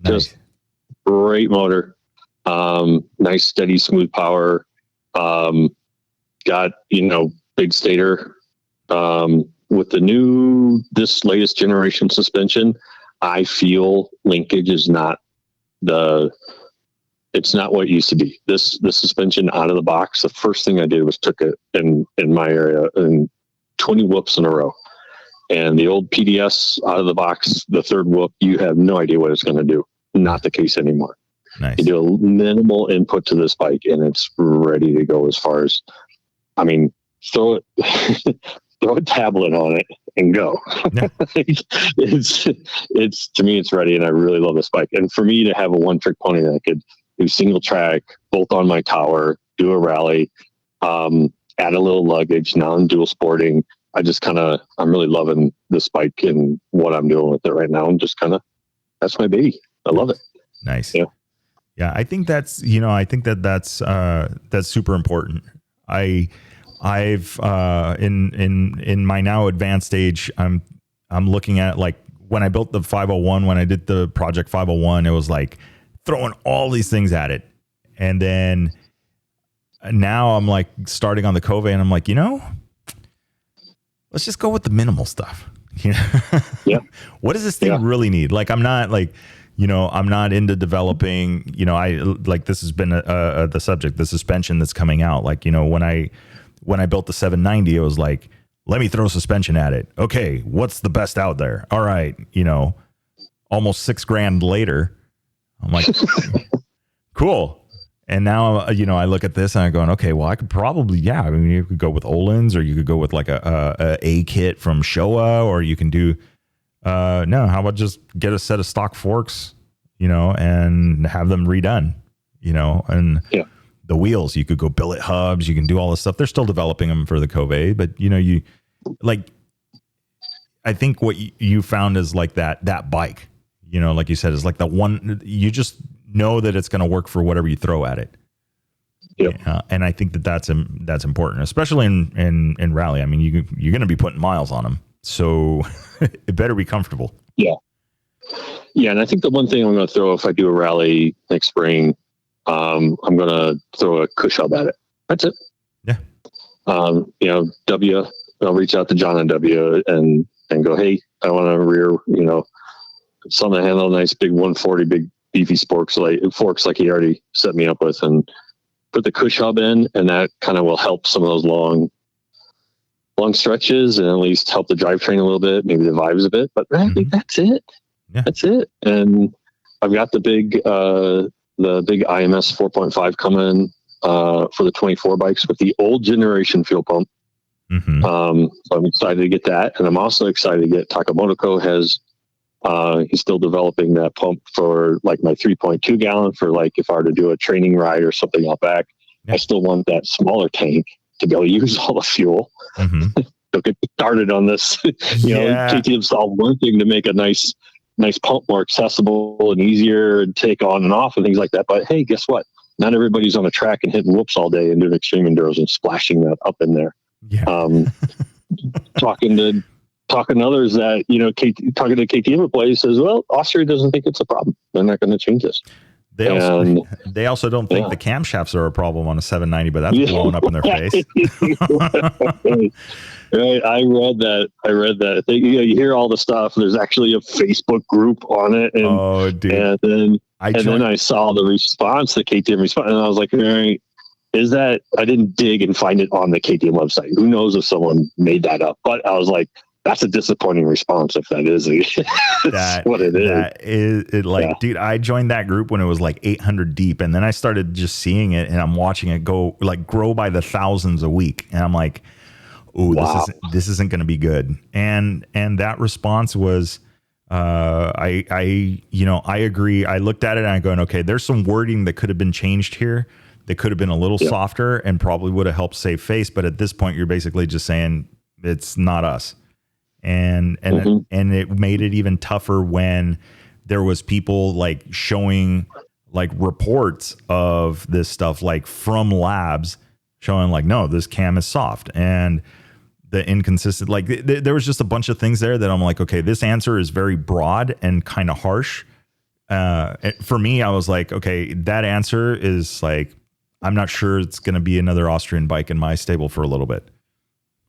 Nice. Just great motor. Nice, steady, smooth power. Got, big stator. With this latest generation suspension, I feel linkage is not it's not what it used to be. This suspension out of the box, the first thing I did was took it in my area and 20 whoops in a row. And the old PDS out of the box, the third whoop, you have no idea what it's going to do. Not the case anymore. Nice. You do a minimal input to this bike and it's ready to go as far as I mean, throw it, throw a tablet on it and go. Yeah. It's to me, it's ready, and I really love this bike. And for me to have a one-trick pony that I could do single track, bolt on my tower, do a rally, add a little luggage, non-dual sporting. I'm really loving this bike and what I'm doing with it right now. And just that's my baby. I love it. Nice. Yeah. Yeah. I think that's super important. I've in my now advanced age, I'm looking at, like, when I built the 501, when I did the Project 501, it was like throwing all these things at it. And then now I'm like starting on the Cove, and I'm like, let's just go with the minimal stuff. Yeah. What does this thing really need? Like, I'm not like, I'm not into developing, this has been the subject, the suspension that's coming out. Like, when I built the 790, it was like, let me throw suspension at it. Okay, what's the best out there? All right, almost $6,000 later, I'm like, cool. And now, I look at this and I'm going, okay, well, I could probably, you could go with Olin's, or you could go with like a kit from Showa, or you can do, how about just get a set of stock forks, and have them redone, and the wheels, you could go billet hubs, you can do all this stuff. They're still developing them for the Cove, but I think what you found is like that bike, like you said, is like the one, you just know that it's going to work for whatever you throw at it. Yep. And I think that's important, especially in rally. I mean, you're going to be putting miles on them, so it better be comfortable. Yeah. Yeah. And I think the one thing I'm going to throw, if I do a rally next spring, I'm going to throw a cush hub at it. That's it. Yeah. I'll reach out to John and W and go, hey, I want a rear, something to handle a nice big 140, big beefy forks like he already set me up with, and put the cush hub in, and that kind of will help some of those long stretches, and at least help the drivetrain a little bit, maybe the vibes a bit. But I think that's it. Yeah. That's it. And I've got the big IMS 4.5 coming for the 24 bikes with the old generation fuel pump. Mm-hmm. So I'm excited to get that, and I'm also excited to get Takamoto has. He's still developing that pump for like my 3.2 gallon for like if I were to do a training ride or something out back. Yeah. I still want that smaller tank to be able to use all the fuel. Mm-hmm. So get started on this. KTM solved one thing to make a nice pump more accessible and easier and take on and off and things like that. But hey, guess what? Not everybody's on a track and hitting whoops all day and doing extreme enduros and splashing that up in there. Yeah. Talking to others that, talking to KTM employees says, well, Austria doesn't think it's a problem. They're not going to change this. They also don't think the camshafts are a problem on a 790, but that's blowing up in their face. Right. I read that. You hear all the stuff. There's actually a Facebook group on it. And, oh, dude. And then I saw the response, the KTM response, and I was like, all right, is that, I didn't dig and find it on the KTM website. Who knows if someone made that up? But I was like, that's a disappointing response if that is what it is. That is it, dude, I joined that group when it was like 800 deep, and then I started just seeing it, and I'm watching it grow by the thousands a week, and I'm like, oh, wow. This isn't going to be good. And that response was, I agree. I looked at it and I'm going, okay, there's some wording that could have been changed here. That could have been a little softer and probably would have helped save face. But at this point, you're basically just saying it's not us. And it made it even tougher when there was people like showing like reports of this stuff, like from labs showing like, no, this cam is soft, and the inconsistent, like there was just a bunch of things there that I'm like, okay, this answer is very broad and kind of harsh. For me, I was like, okay, that answer is like, I'm not sure it's going to be another Austrian bike in my stable for a little bit.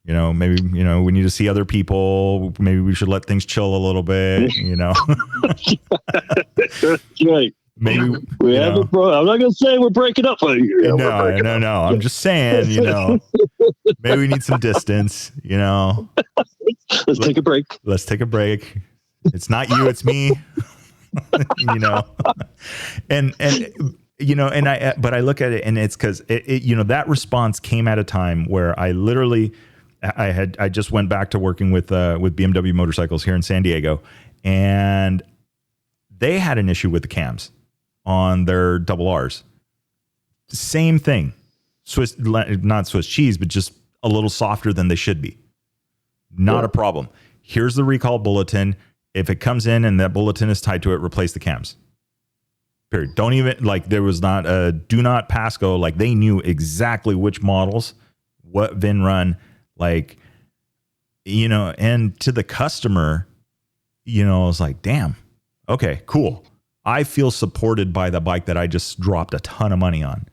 Maybe, we need to see other people. Maybe we should let things chill a little bit, Right. Maybe we haven't. I'm not going to say we're breaking up. No. I'm just saying, maybe we need some distance, Let's take a break. Let's take a break. It's not you, it's me, and you know, but I look at it and it's because you know, that response came at a time where I literally, I just went back to working with BMW motorcycles here in San Diego, and they had an issue with the cams on their double R's. Same thing. Not Swiss cheese, but just a little softer than they should be. Not a problem. Here's the recall bulletin. If it comes in and that bulletin is tied to it, replace the cams. Period. Don't even, like, there was not a do not pass go. Like, they knew exactly which models, what VIN run, like, you know, and to the customer, you know, I was like, damn, okay, cool. I feel supported by the bike that I just dropped a ton of money on.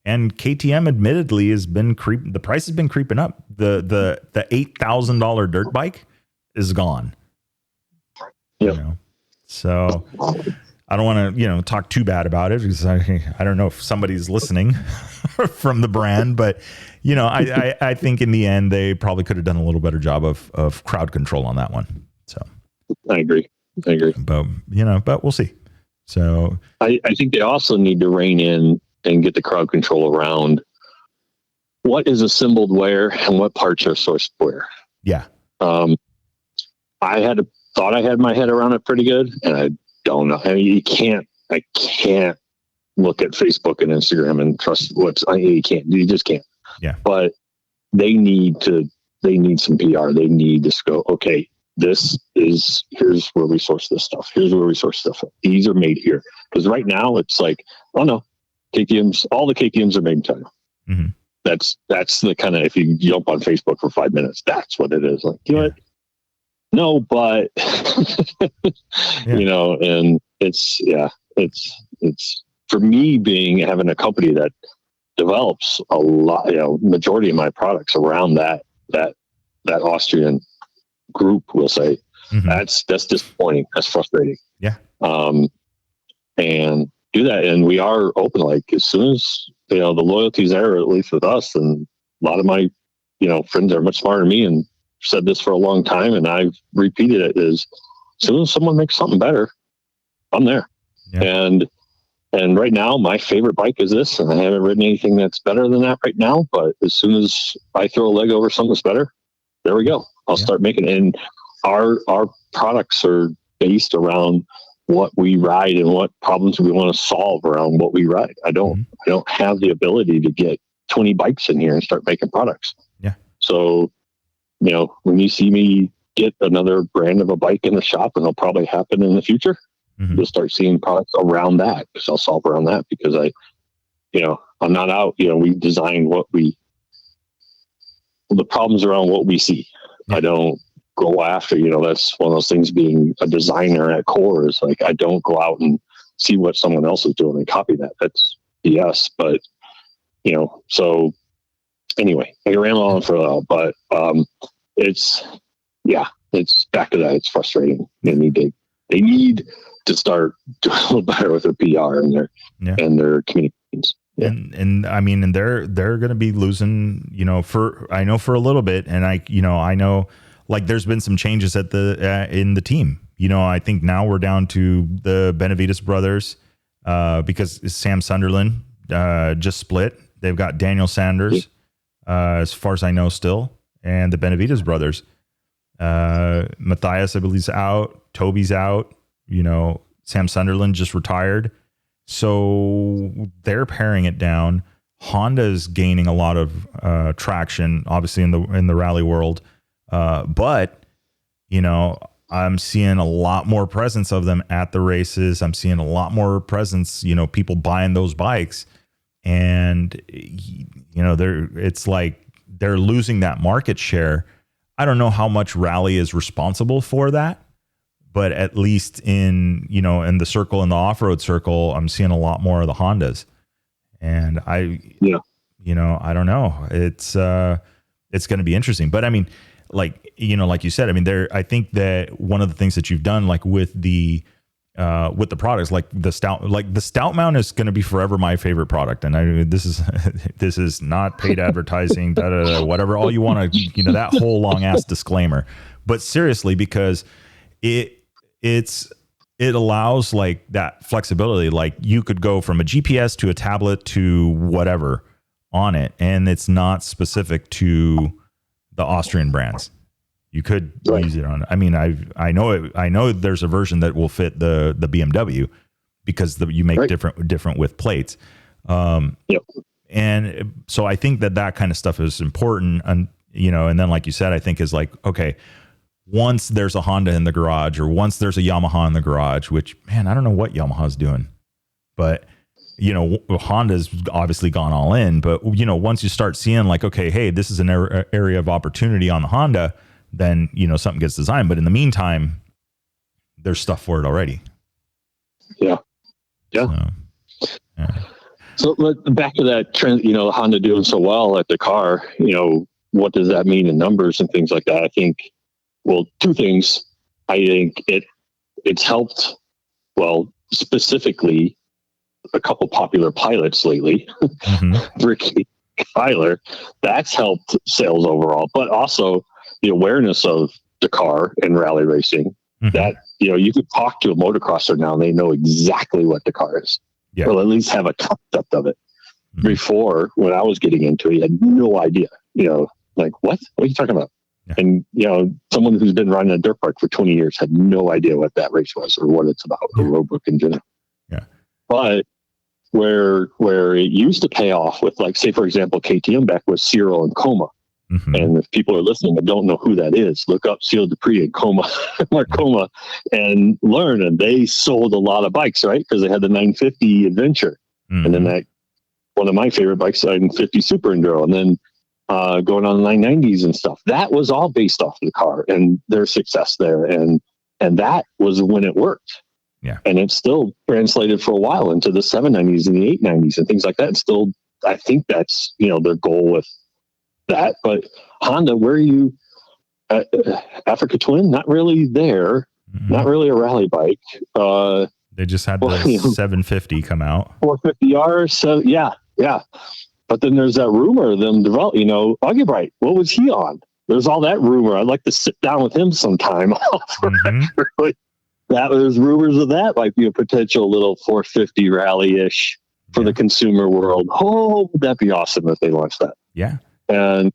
And KTM admittedly has been the price has been creeping up. The $8,000 dirt bike is gone. Yeah. You know? So I don't want to, you know, talk too bad about it because I don't know if somebody's listening from the brand, but you know, I think in the end they probably could have done a little better job of crowd control on that one. So I agree. But you know, but we'll see. So I think they also need to rein in and get the crowd control around what is assembled where and what parts are sourced where. Yeah. I thought I had my head around it pretty good, and I don't know. I mean, I can't look at Facebook and Instagram and trust you just can't. Yeah. But they need some PR. They need to go, okay, here's where we source this stuff. Here's where we source stuff. These are made here. Because right now it's like, oh no, all the KTMs are made in China. Mm-hmm. That's the kind of, if you jump on Facebook for 5 minutes, that's what it is. Like, you know what? No, but you know, and it's for me having a company that develops a lot, you know, majority of my products around that Austrian group, we'll say. Mm-hmm. That's disappointing. That's frustrating. Yeah. And do that. And we are open, like, as soon as, you know, the loyalty's there, at least with us, and a lot of my, you know, friends are much smarter than me and said this for a long time, and I've repeated it, is as soon as someone makes something better, I'm there. Yeah. And right now my favorite bike is this, and I haven't ridden anything that's better than that right now, but as soon as I throw a leg over something that's better, there we go. I'll start making it. And our products are based around what we ride and what problems we want to solve around what we ride. I don't have the ability to get 20 bikes in here and start making products. Yeah. So, you know, when you see me get another brand of a bike in the shop, and it'll probably happen in the future, you'll start seeing products around that, because I'll solve around that, because I'm not out, you know, we design the problems around what we see. Yeah. I don't go after, you know, that's one of those things, being a designer at core, is like, I don't go out and see what someone else is doing and copy that. That's BS. But, you know, so anyway, I ran on for a while, but it's back to that. It's frustrating. They need to start doing a little better with their PR and their communications. Yeah. And I mean, and they're going to be losing, you know, for a little bit. And I know like there's been some changes in the team. You know, I think now we're down to the Benavides brothers because Sam Sunderland just split. They've got Daniel Sanders, as far as I know, still, and the Benavides brothers. Matthias, I believe, is out. Toby's out. You know, Sam Sunderland just retired. So they're paring it down. Honda's gaining a lot of traction, obviously, in the rally world. But, you know, I'm seeing a lot more presence of them at the races. I'm seeing a lot more presence, you know, people buying those bikes. And, you know, it's like they're losing that market share. I don't know how much rally is responsible for that, but at least in the circle, in the off-road circle, I'm seeing a lot more of the Hondas. And I don't know. It's going to be interesting. But I mean, like you said, I mean, I think that one of the things that you've done, like with the products, like the Stout Mount is going to be forever my favorite product. And this is not paid advertising, whatever, all you want to, that whole long ass disclaimer, but seriously, because it's it allows like that flexibility. Like you could go from a GPS to a tablet to whatever on it, and it's not specific to the Austrian brands. You could use it on. I mean, I know there's a version that will fit the BMW because you make different with plates. And so I think that kind of stuff is important, and and then like you said, I think is like, okay, once there's a Honda in the garage or once there's a Yamaha in the garage, which, man, I don't know what Yamaha's doing, but Honda's obviously gone all in, but once you start seeing like, okay, hey, this is an area of opportunity on the Honda, then, something gets designed. But in the meantime, there's stuff for it already. Yeah. So back to that trend, Honda doing so well at Dakar, what does that mean in numbers and things like that? I think, well, two things. I think it's helped, well, specifically a couple popular pilots lately, Ricky Tyler, that's helped sales overall, but also the awareness of Dakar and rally racing that, you could talk to a motocrosser now and they know exactly what Dakar is. Yeah. Or at least have a concept of it. Before, when I was getting into it, you had no idea, like, what are you talking about? Yeah. And, someone who's been riding a dirt bike for 20 years had no idea what that race was or what it's about, or roadbook in general. Yeah. But where it used to pay off with, like, say, for example, KTM back with Cyril and Coma. And if people are listening but don't know who that is, look up Cyril Dupree and Mark Coma and learn. And they sold a lot of bikes, right? Because they had the 950 Adventure. And then that one of my favorite bikes, 950 Super Enduro. And then going on the 990s and stuff. That was all based off of the car and their success there. And that was when it worked. Yeah. And it's still translated for a while into the 790s and the 890s and things like that. And still, I think that's, their goal with that. But Honda, where are you? Africa Twin, not really there. Not really a rally bike. They just had the 750 come out. 450R. So yeah. But then there's that rumor of them develop. Augubright. What was he on? There's all that rumor. I'd like to sit down with him sometime. That was rumors of that might be a potential little 450 rally-ish for the consumer world. Oh, would that be awesome if they launched that? Yeah. And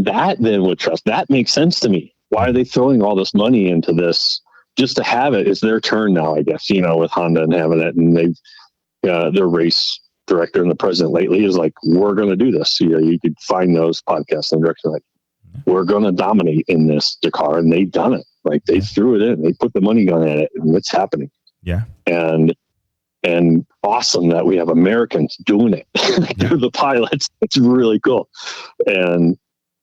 that then would trust. That makes sense to me. Why are they throwing all this money into this just to have it? It's their turn now, I guess, with Honda and having it. And they've, their race director and the president lately is like, we're going to do this. You could find those podcasts and direction like, we're going to dominate in this Dakar. And they've done it. Like they threw it in, they put the money gun at it and it's happening. Yeah. And awesome that we have Americans doing it. They're the pilots. It's really cool.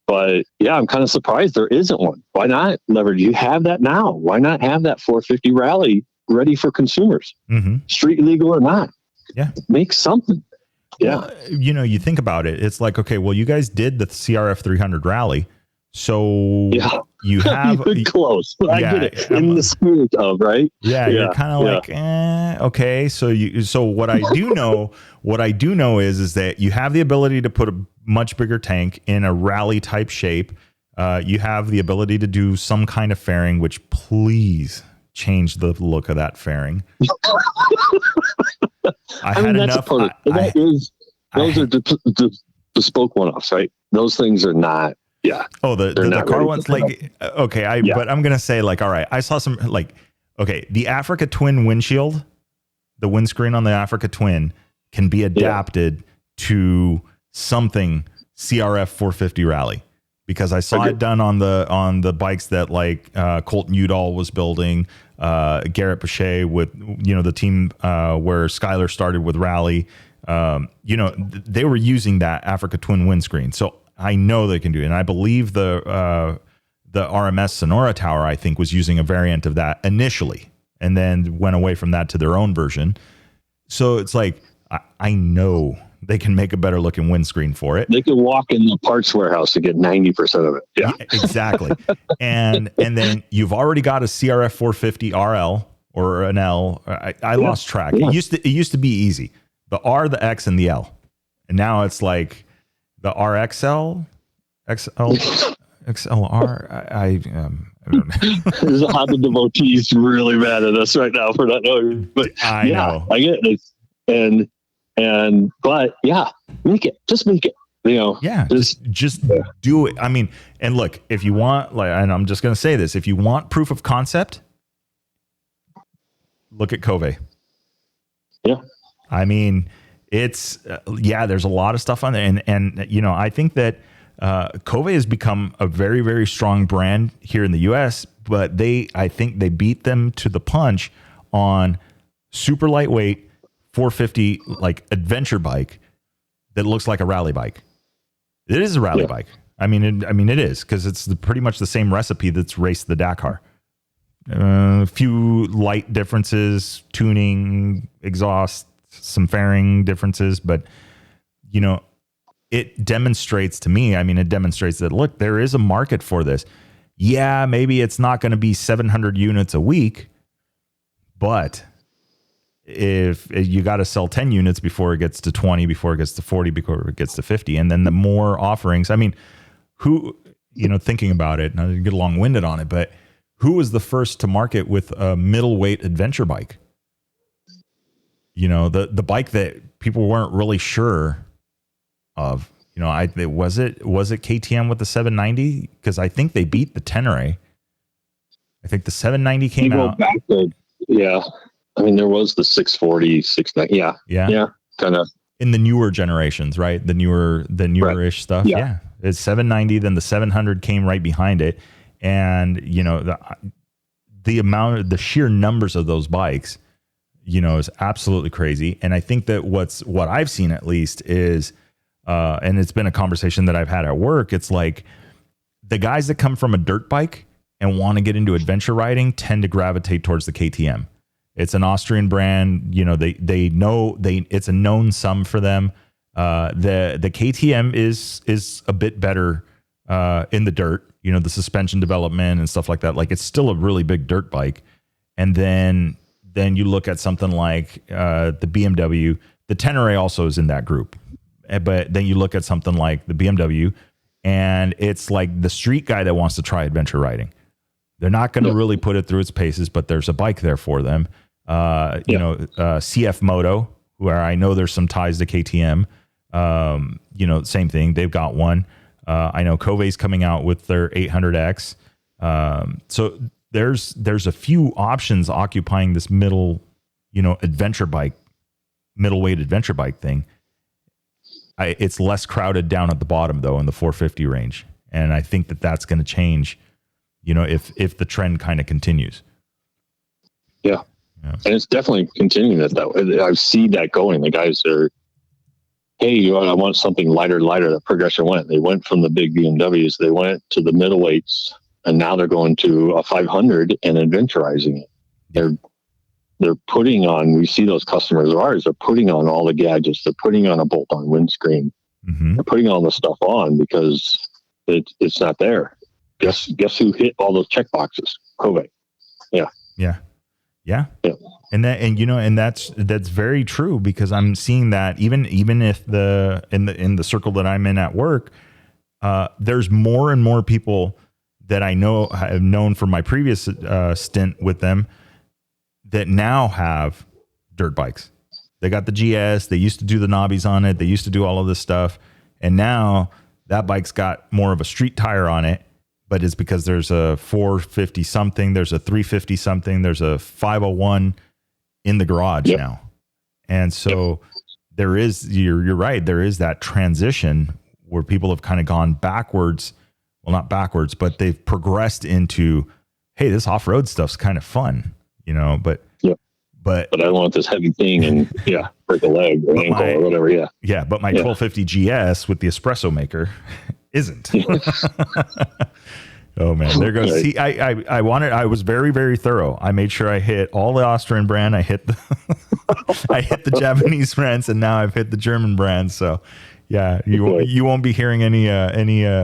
But yeah, I'm kind of surprised there isn't one. Why not leverage? You have that now. Why not have that 450 rally ready for consumers? Street legal or not? Yeah. Make something. Yeah. Well, you think about it. It's like, okay, well, you guys did the CRF 300 rally. So you have close. I get it in the spirit of right. Yeah, you're kind of like, okay. So what I do know, is that you have the ability to put a much bigger tank in a rally type shape. You have the ability to do some kind of fairing, which please change the look of that fairing. Those are bespoke one-offs, right? Those things are not. Yeah. Oh, the car one's like, okay. But I'm going to say like, all right, I saw some like, okay. The Africa Twin windshield, the windscreen on the Africa Twin can be adapted to something CRF 450 rally because I saw it done on the bikes that like Colton Udall was building, Garrett Pache with, the team where Skylar started with rally. They were using that Africa Twin windscreen. So I know they can do it. And I believe the RMS Sonora Tower, I think, was using a variant of that initially and then went away from that to their own version. So it's like, I know they can make a better looking windscreen for it. They can walk in the parts warehouse to get 90% of it. Yeah, exactly. and then you've already got a CRF 450 RL or an L. I lost track. Yeah. It used to be easy. The R, the X, and the L. And now it's like, the RXL, XLR. There's a Honda devotees really mad at us right now for not knowing. But I know. I get it. But yeah, just make it. Yeah, just do it. I mean, and look, if you want, and I'm just going to say this, if you want proof of concept, look at Cotah. Yeah. I mean, it's, there's a lot of stuff on there. And I think that Cotah has become a very, very strong brand here in the US, but I think they beat them to the punch on super lightweight 450, like adventure bike that looks like a rally bike. It is a rally bike. I mean, it is, because it's pretty much the same recipe that's raced the Dakar. A few light differences, tuning, exhaust, some fairing differences, but it demonstrates to me. I mean, it demonstrates that look, there is a market for this. Yeah, maybe it's not going to be 700 units a week, but if you got to sell 10 units before it gets to 20, before it gets to 40, before it gets to 50. And then the more offerings, I mean, thinking about it, and I didn't get long-winded on it, but who was the first to market with a middleweight adventure bike? The bike that people weren't really sure of, was it KTM with the 790? Cause I think they beat the Tenere. I think the 790 came out. I mean, there was the 640, 690. Yeah. Kind of in the newer generations, right? The newer-ish stuff. Yeah. It's 790. Then the 700 came right behind it. And, the sheer numbers of those bikes, is absolutely crazy. And I think that what I've seen at least is, and it's been a conversation that I've had at work. It's like the guys that come from a dirt bike and want to get into adventure riding tend to gravitate towards the KTM. It's an Austrian brand. They know it's a known sum for them. The KTM is a bit better in the dirt. The suspension development and stuff like that. Like, it's still a really big dirt bike. And then you look at something like the BMW. The Tenere also is in that group. But then you look at something like the BMW, and it's like the street guy that wants to try adventure riding. They're not going to really put it through its paces, but there's a bike there for them. CF Moto, where I know there's some ties to KTM. Same thing. They've got one. I know Cotah's coming out with their 800X. So there's a few options occupying this middle, adventure bike, middleweight adventure bike thing. It's less crowded down at the bottom though, in the 450 range. And I think that that's going to change, if the trend kind of continues. Yeah. And it's definitely continuing that way. I've seen that going. The guys are, hey, I want something lighter. The progression went. They went from the big BMWs. They went to the middleweights, and now they're going to a 500 and adventurizing it. They're putting on. We see those customers of ours. They're putting on all the gadgets. They're putting on a bolt-on windscreen. Mm-hmm. They're putting all the stuff on because it's not there. Guess who hit all those check boxes? Cotah. Yeah. And that's very true, because I'm seeing that even if in the circle that I'm in at work, there's more and more people that I have known from my previous stint with them that now have dirt bikes. They got the GS. They used to do the knobbies on it. They used to do all of this stuff. And now that bike's got more of a street tire on it, but it's because there's a 450 something, there's a 350 something, there's a 501 in the garage now. And so there is, you're right, there is that transition where people have kind of gone backwards. Well, not backwards, but they've progressed into, hey, this off-road stuff's kind of fun, but I don't want this heavy thing and break a leg or ankle or whatever. Yeah. But my 1250 GS with the espresso maker isn't. Oh man, there goes. See, I was very, very thorough. I made sure I hit all the Austrian brand. I hit the Japanese brands, and now I've hit the German brands. So yeah, you won't be hearing any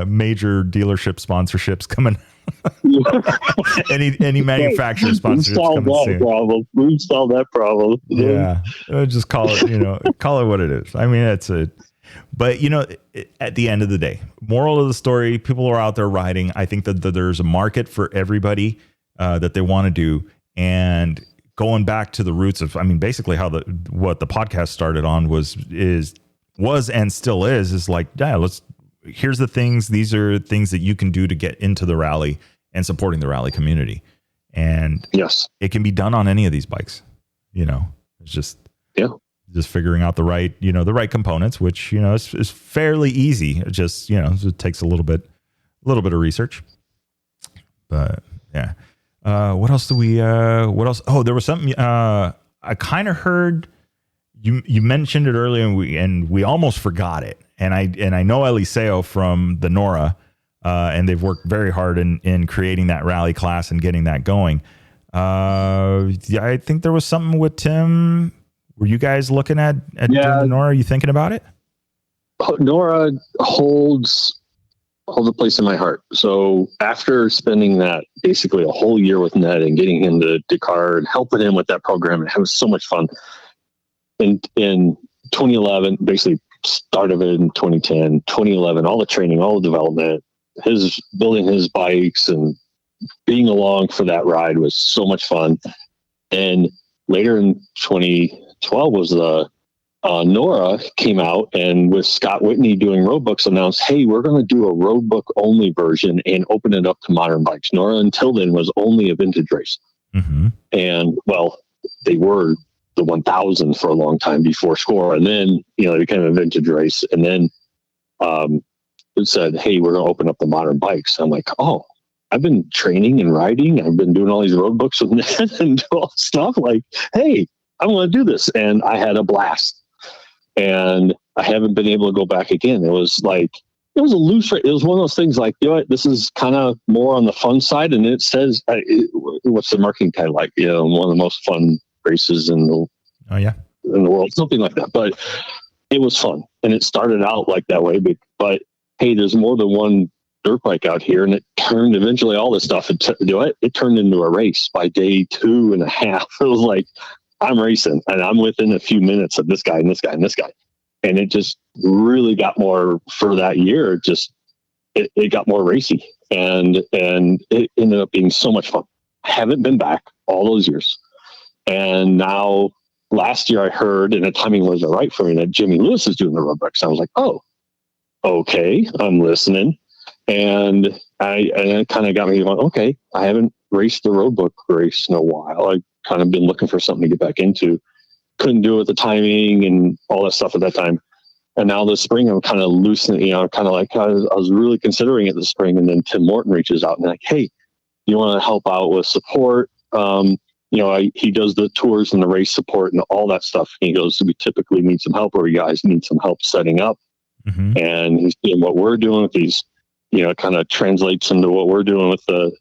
major dealership sponsorships coming. any manufacturer sponsorships coming soon. We've solved that problem. Yeah, just call it what it is. I mean, But, at the end of the day, moral of the story, people are out there riding. I think that there's a market for everybody that they want to do. And going back to the roots of, basically what the podcast started on was and still is like, yeah, here's the things. These are things that you can do to get into the rally and supporting the rally community. And yes, it can be done on any of these bikes. It's just figuring out the right components, which, is fairly easy. It just, it takes a little bit of research, but yeah. What else? Oh, there was something, I kind of heard you mentioned it earlier and we almost forgot it. And I know Eliseo from the Nora, and they've worked very hard in creating that rally class and getting that going. I think there was something with Tim. Were you guys looking at doing the Nora? Are you thinking about it? Nora holds a place in my heart. So after spending that basically a whole year with Ned and getting him to Dakar and helping him with that program, and it was so much fun. In 2011, basically started it in 2010, 2011, all the training, all the development, his building his bikes and being along for that ride was so much fun. And later in 2012 was the Nora came out, and with Scott Whitney doing roadbooks, announced, hey, we're going to do a roadbook only version and open it up to modern bikes. Nora until then was only a vintage race. Mm-hmm. And well, they were the 1000 for a long time before Score. And then, it became a vintage race. And then it said, hey, we're going to open up the modern bikes. I'm like, oh, I've been training and riding. I've been doing all these road books with Ned and all stuff. Like, hey, I want to do this. And I had a blast. And I haven't been able to go back again. It was a loose race. It was one of those things like, this is kind of more on the fun side. And it says, what's the marketing tag like? One of the most fun races in the world, something like that. But it was fun. And it started out like that way. But hey, there's more than one dirt bike out here. And it turned eventually all this stuff. It turned into a race by day 2.5. It was like, I'm racing and I'm within a few minutes of this guy and this guy and this guy. And it just really got more for that year. It got more racy and it ended up being so much fun. I haven't been back all those years. And now last year I heard, and the timing wasn't right for me, that Jimmy Lewis is doing the roadbooks. I was like, oh, okay, I'm listening. And it kind of got me going, okay, I haven't raced the roadbook race in a while. I kind of been looking for something to get back into. Couldn't do it with the timing and all that stuff at that time. And now this spring, I'm kind of loosening, kind of like I was really considering it this spring. And then Tim Morton reaches out and like, hey, you want to help out with support? He does the tours and the race support and all that stuff. He goes, we typically need some help, or you guys need some help setting up. Mm-hmm. And he's doing what we're doing with these, kind of translates into what we're doing with the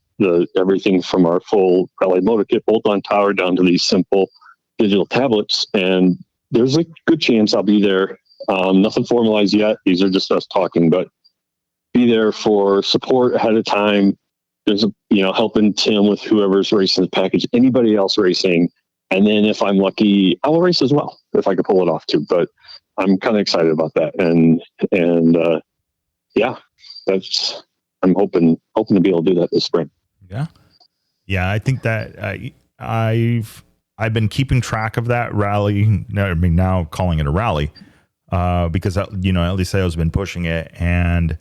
everything from our full rally motor kit bolt-on tower down to these simple digital tablets. And there's a good chance I'll be there. Nothing formalized yet. These are just us talking, but be there for support ahead of time. There's helping Tim with whoever's racing the package, anybody else racing. And then if I'm lucky, I will race as well, if I could pull it off too. But I'm kind of excited about that. And I'm hoping to be able to do that this spring. Yeah. I think that I've been keeping track of that rally. Now calling it a rally, because Eliseo's been pushing it, and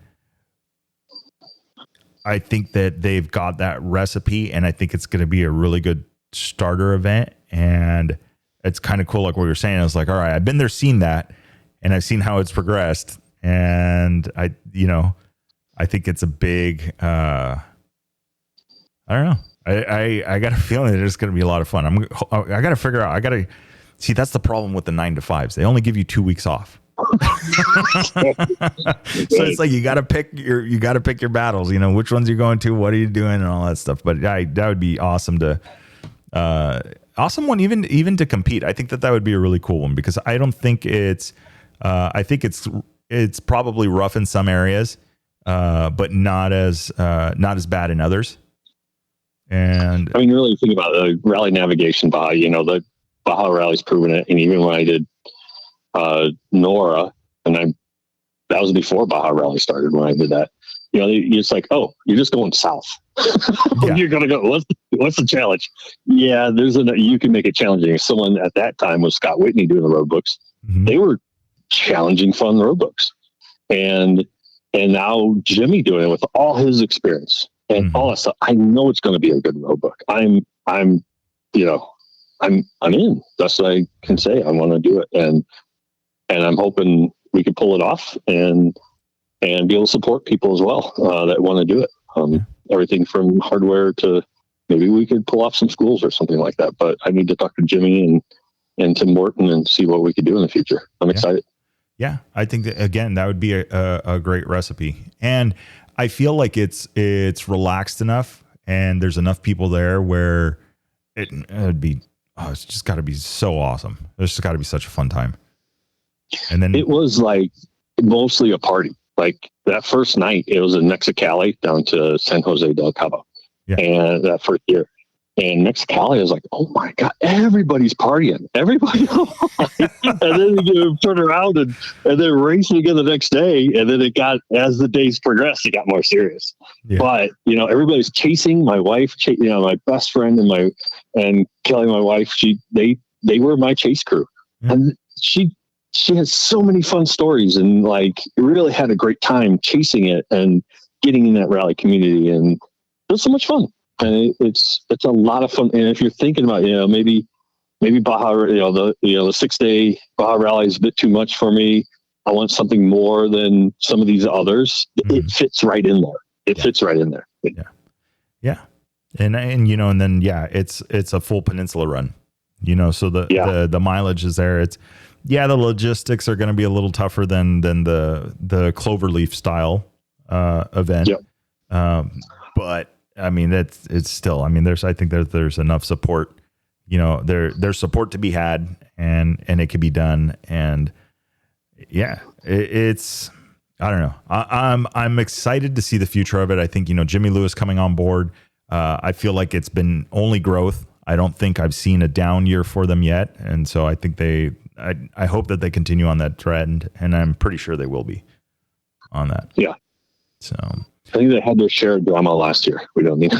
I think that they've got that recipe, and I think it's going to be a really good starter event. And it's kind of cool, like what you're saying. I was like, all right, I've been there, seen that, and I've seen how it's progressed, and I think it's a big. I don't know. I got a feeling that it's going to be a lot of fun. I got to figure out. I got to see. That's the problem with the 9-to-5s. They only give you 2 weeks off. So it's like you got to pick your battles. Which ones you're going to, what are you doing, and all that stuff. But that would be awesome awesome one even to compete. I think that would be a really cool one, because I don't think it's. I think it's probably rough in some areas, but not as bad in others. And I mean, you really think about the rally navigation Baja, the Baja Rally's proven it. And even when I did Nora, and that was before Baja Rally started when I did that. You know, it's like, oh, you're just going south. Yeah. You're going to go, what's the challenge? Yeah, you can make it challenging. Someone at that time was Scott Whitney doing the road books. Mm-hmm. They were challenging, fun road books. And now Jimmy doing it with all his experience and all that stuff. I know it's going to be a good road book. I'm in. That's what I can say. I want to do it. And I'm hoping we can pull it off and be able to support people as well that want to do it. Everything from hardware to maybe we could pull off some schools or something like that. But I need to talk to Jimmy and Tim Morton and see what we could do in the future. I'm excited. Yeah, I think that, again, that would be a great recipe. And I feel like it's relaxed enough and there's enough people there where it'd be, it's just got to be so awesome. It's just got to be such a fun time. And then it was like mostly a party. Like that first night, it was in Mexicali down to San Jose del Cabo. Yeah. And that first year. And Mexicali is like, oh my God, everybody's partying. Everybody. And then you turn around and then racing again the next day. And then as the days progressed, it got more serious. Yeah. But, everybody's chasing my wife, my best friend and Kelly, my wife, they were my chase crew. Yeah. And she has so many fun stories and really had a great time chasing it and getting in that rally community. And it was so much fun. And it's a lot of fun. And if you're thinking about, maybe Baja, the 6-day Baja Rally is a bit too much for me. I want something more than some of these others. It fits right in there. It fits right in there. Yeah. Yeah. And then, it's a full peninsula run, so the mileage is there. The logistics are going to be a little tougher than the Cloverleaf style event. Yep. But I mean, it's still, I mean, I think there's enough support, there's support to be had and it can be done. And I don't know. I'm excited to see the future of it. I think, Jimmy Lewis coming on board. I feel like it's been only growth. I don't think I've seen a down year for them yet. And so I think I hope that they continue on that trend, and I'm pretty sure they will be on that. Yeah. So I think they had their share of drama last year. We don't need.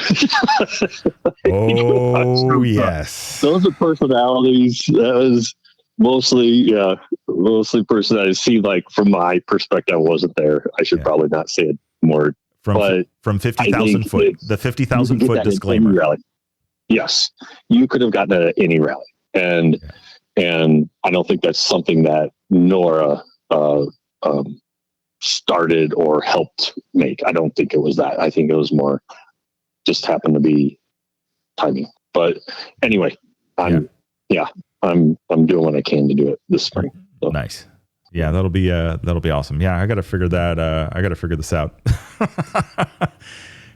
Oh yes, those are personalities. That was mostly personalities. See, like from my perspective, I wasn't there. I should probably not say it more. From 50,000 foot, the 50,000 foot disclaimer. Rally. Yes, you could have gotten it at any rally, and I don't think that's something that Nora started or helped make. I don't think it was that. I think it was more just happened to be timing. But anyway, I'm doing what I can to do it this spring. So. Nice. Yeah, that'll be awesome. Yeah, I got to figure this out.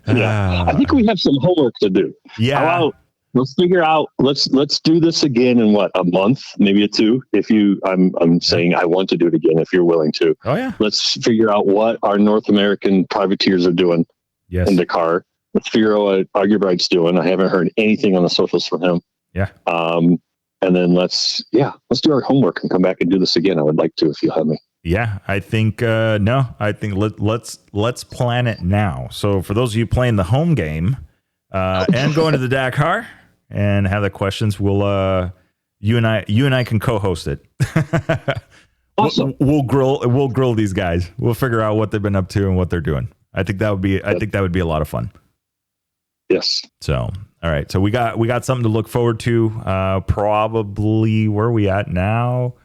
I think we have some homework to do. Yeah. How about let's figure out, let's do this again in a month, maybe a 2. I'm saying I want to do it again if you're willing to. Oh yeah. Let's figure out what our North American privateers are doing in Dakar. Let's figure out what Argybright's doing. I haven't heard anything on the socials from him. Yeah. And then let's do our homework and come back and do this again. I would like to, if you'll have me. Yeah, I think let's plan it now. So for those of you playing the home game and going to the Dakar and have the questions, we'll you and I can co-host it. Awesome. We'll grill these guys. We'll figure out what they've been up to and what they're doing. I think that would be a lot of fun. Yes. So, all right. So we got something to look forward to. Probably where are we at now?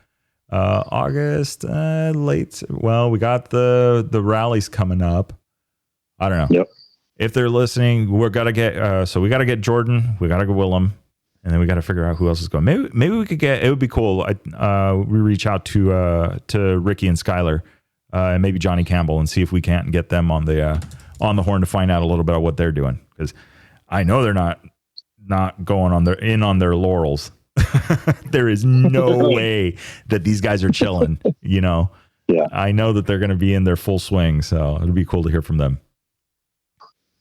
August, late. Well, we got the rallies coming up. I don't know. Yep. If they're listening, we got to get Jordan, we got to go Willem, and then we got to figure out who else is going. Maybe we could get. It would be cool. We reach out to Ricky and Skylar, and maybe Johnny Campbell, and see if we can't get them on the horn to find out a little bit about what they're doing, because I know they're not going on their laurels. There is no way that these guys are chilling. Yeah. I know that they're going to be in their full swing, so it'll be cool to hear from them.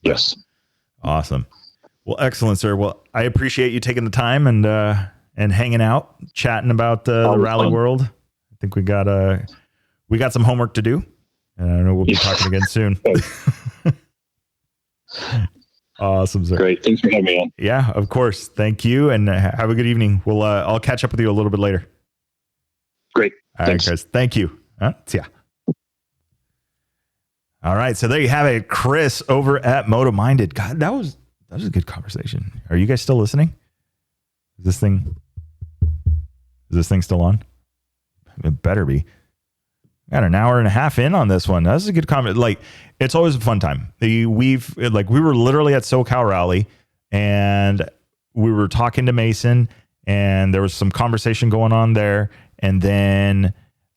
Yes. Awesome. Well, excellent, sir. Well, I appreciate you taking the time and hanging out, chatting about the rally world. I think we got some homework to do. And I know we'll be talking again soon. Awesome, sir. Great. Thanks for having me on. Yeah, of course. Thank you, and have a good evening. I'll catch up with you a little bit later. Great. All Thanks. right, guys. Thank you. See ya. All right, so there you have it, Chris over at MotoMinded. God, that was a good conversation. Are you guys still listening? Is this thing still on? It better be. Got an hour and a half in on this one. That's a good comment. Like, it's always a fun time. We were literally at SoCal Rally, and we were talking to Mason, and there was some conversation going on there, and then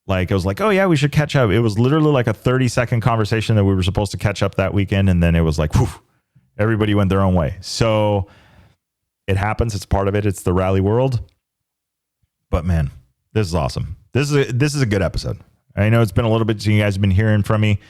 it was like, oh yeah, we should catch up. It was literally like a 30-second conversation that we were supposed to catch up that weekend. And then it was like, whew, everybody went their own way. So it happens. It's part of it. It's the rally world. But man, this is awesome. This is a good episode. I know it's been a little bit since you guys have been hearing from me.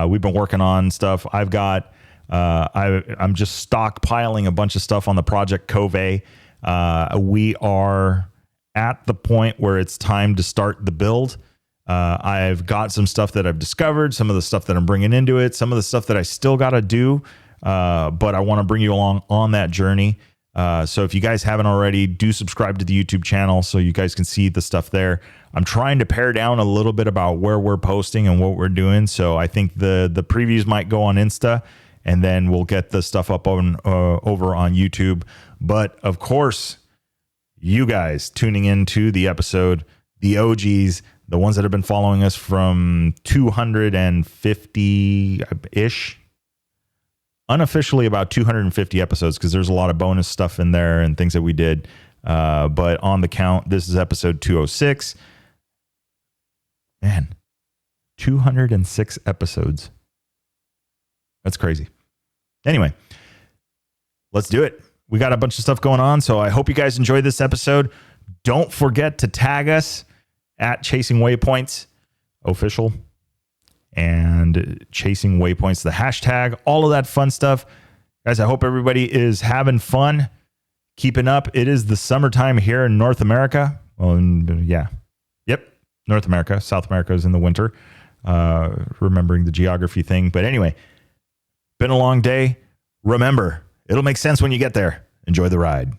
We've been working on stuff. I've got, I'm just stockpiling a bunch of stuff on the Project Cove. We are at the point where it's time to start the build. I've got some stuff that I've discovered, some of the stuff that I'm bringing into it, some of the stuff that I still got to do, but I want to bring you along on that journey. So if you guys haven't already, do subscribe to the YouTube channel so you guys can see the stuff there. I'm trying to pare down a little bit about where we're posting and what we're doing. So I think the previews might go on Insta, and then we'll get the stuff up on over on YouTube. But of course, you guys tuning into the episode, the OGs, the ones that have been following us from 250-ish, unofficially about 250 episodes, because there's a lot of bonus stuff in there and things that we did. But on the count, this is episode 206. Man, 206 episodes. That's crazy. Anyway, let's do it. We got a bunch of stuff going on, so I hope you guys enjoyed this episode. Don't forget to tag us at Chasing Waypoints Official and Chasing Waypoints, the hashtag, all of that fun stuff. Guys, I hope everybody is having fun, keeping up. It is the summertime here in North America. Well, yeah. Yep. North America. South America is in the winter. Remembering the geography thing. But anyway, been a long day. Remember, it'll make sense when you get there. Enjoy the ride.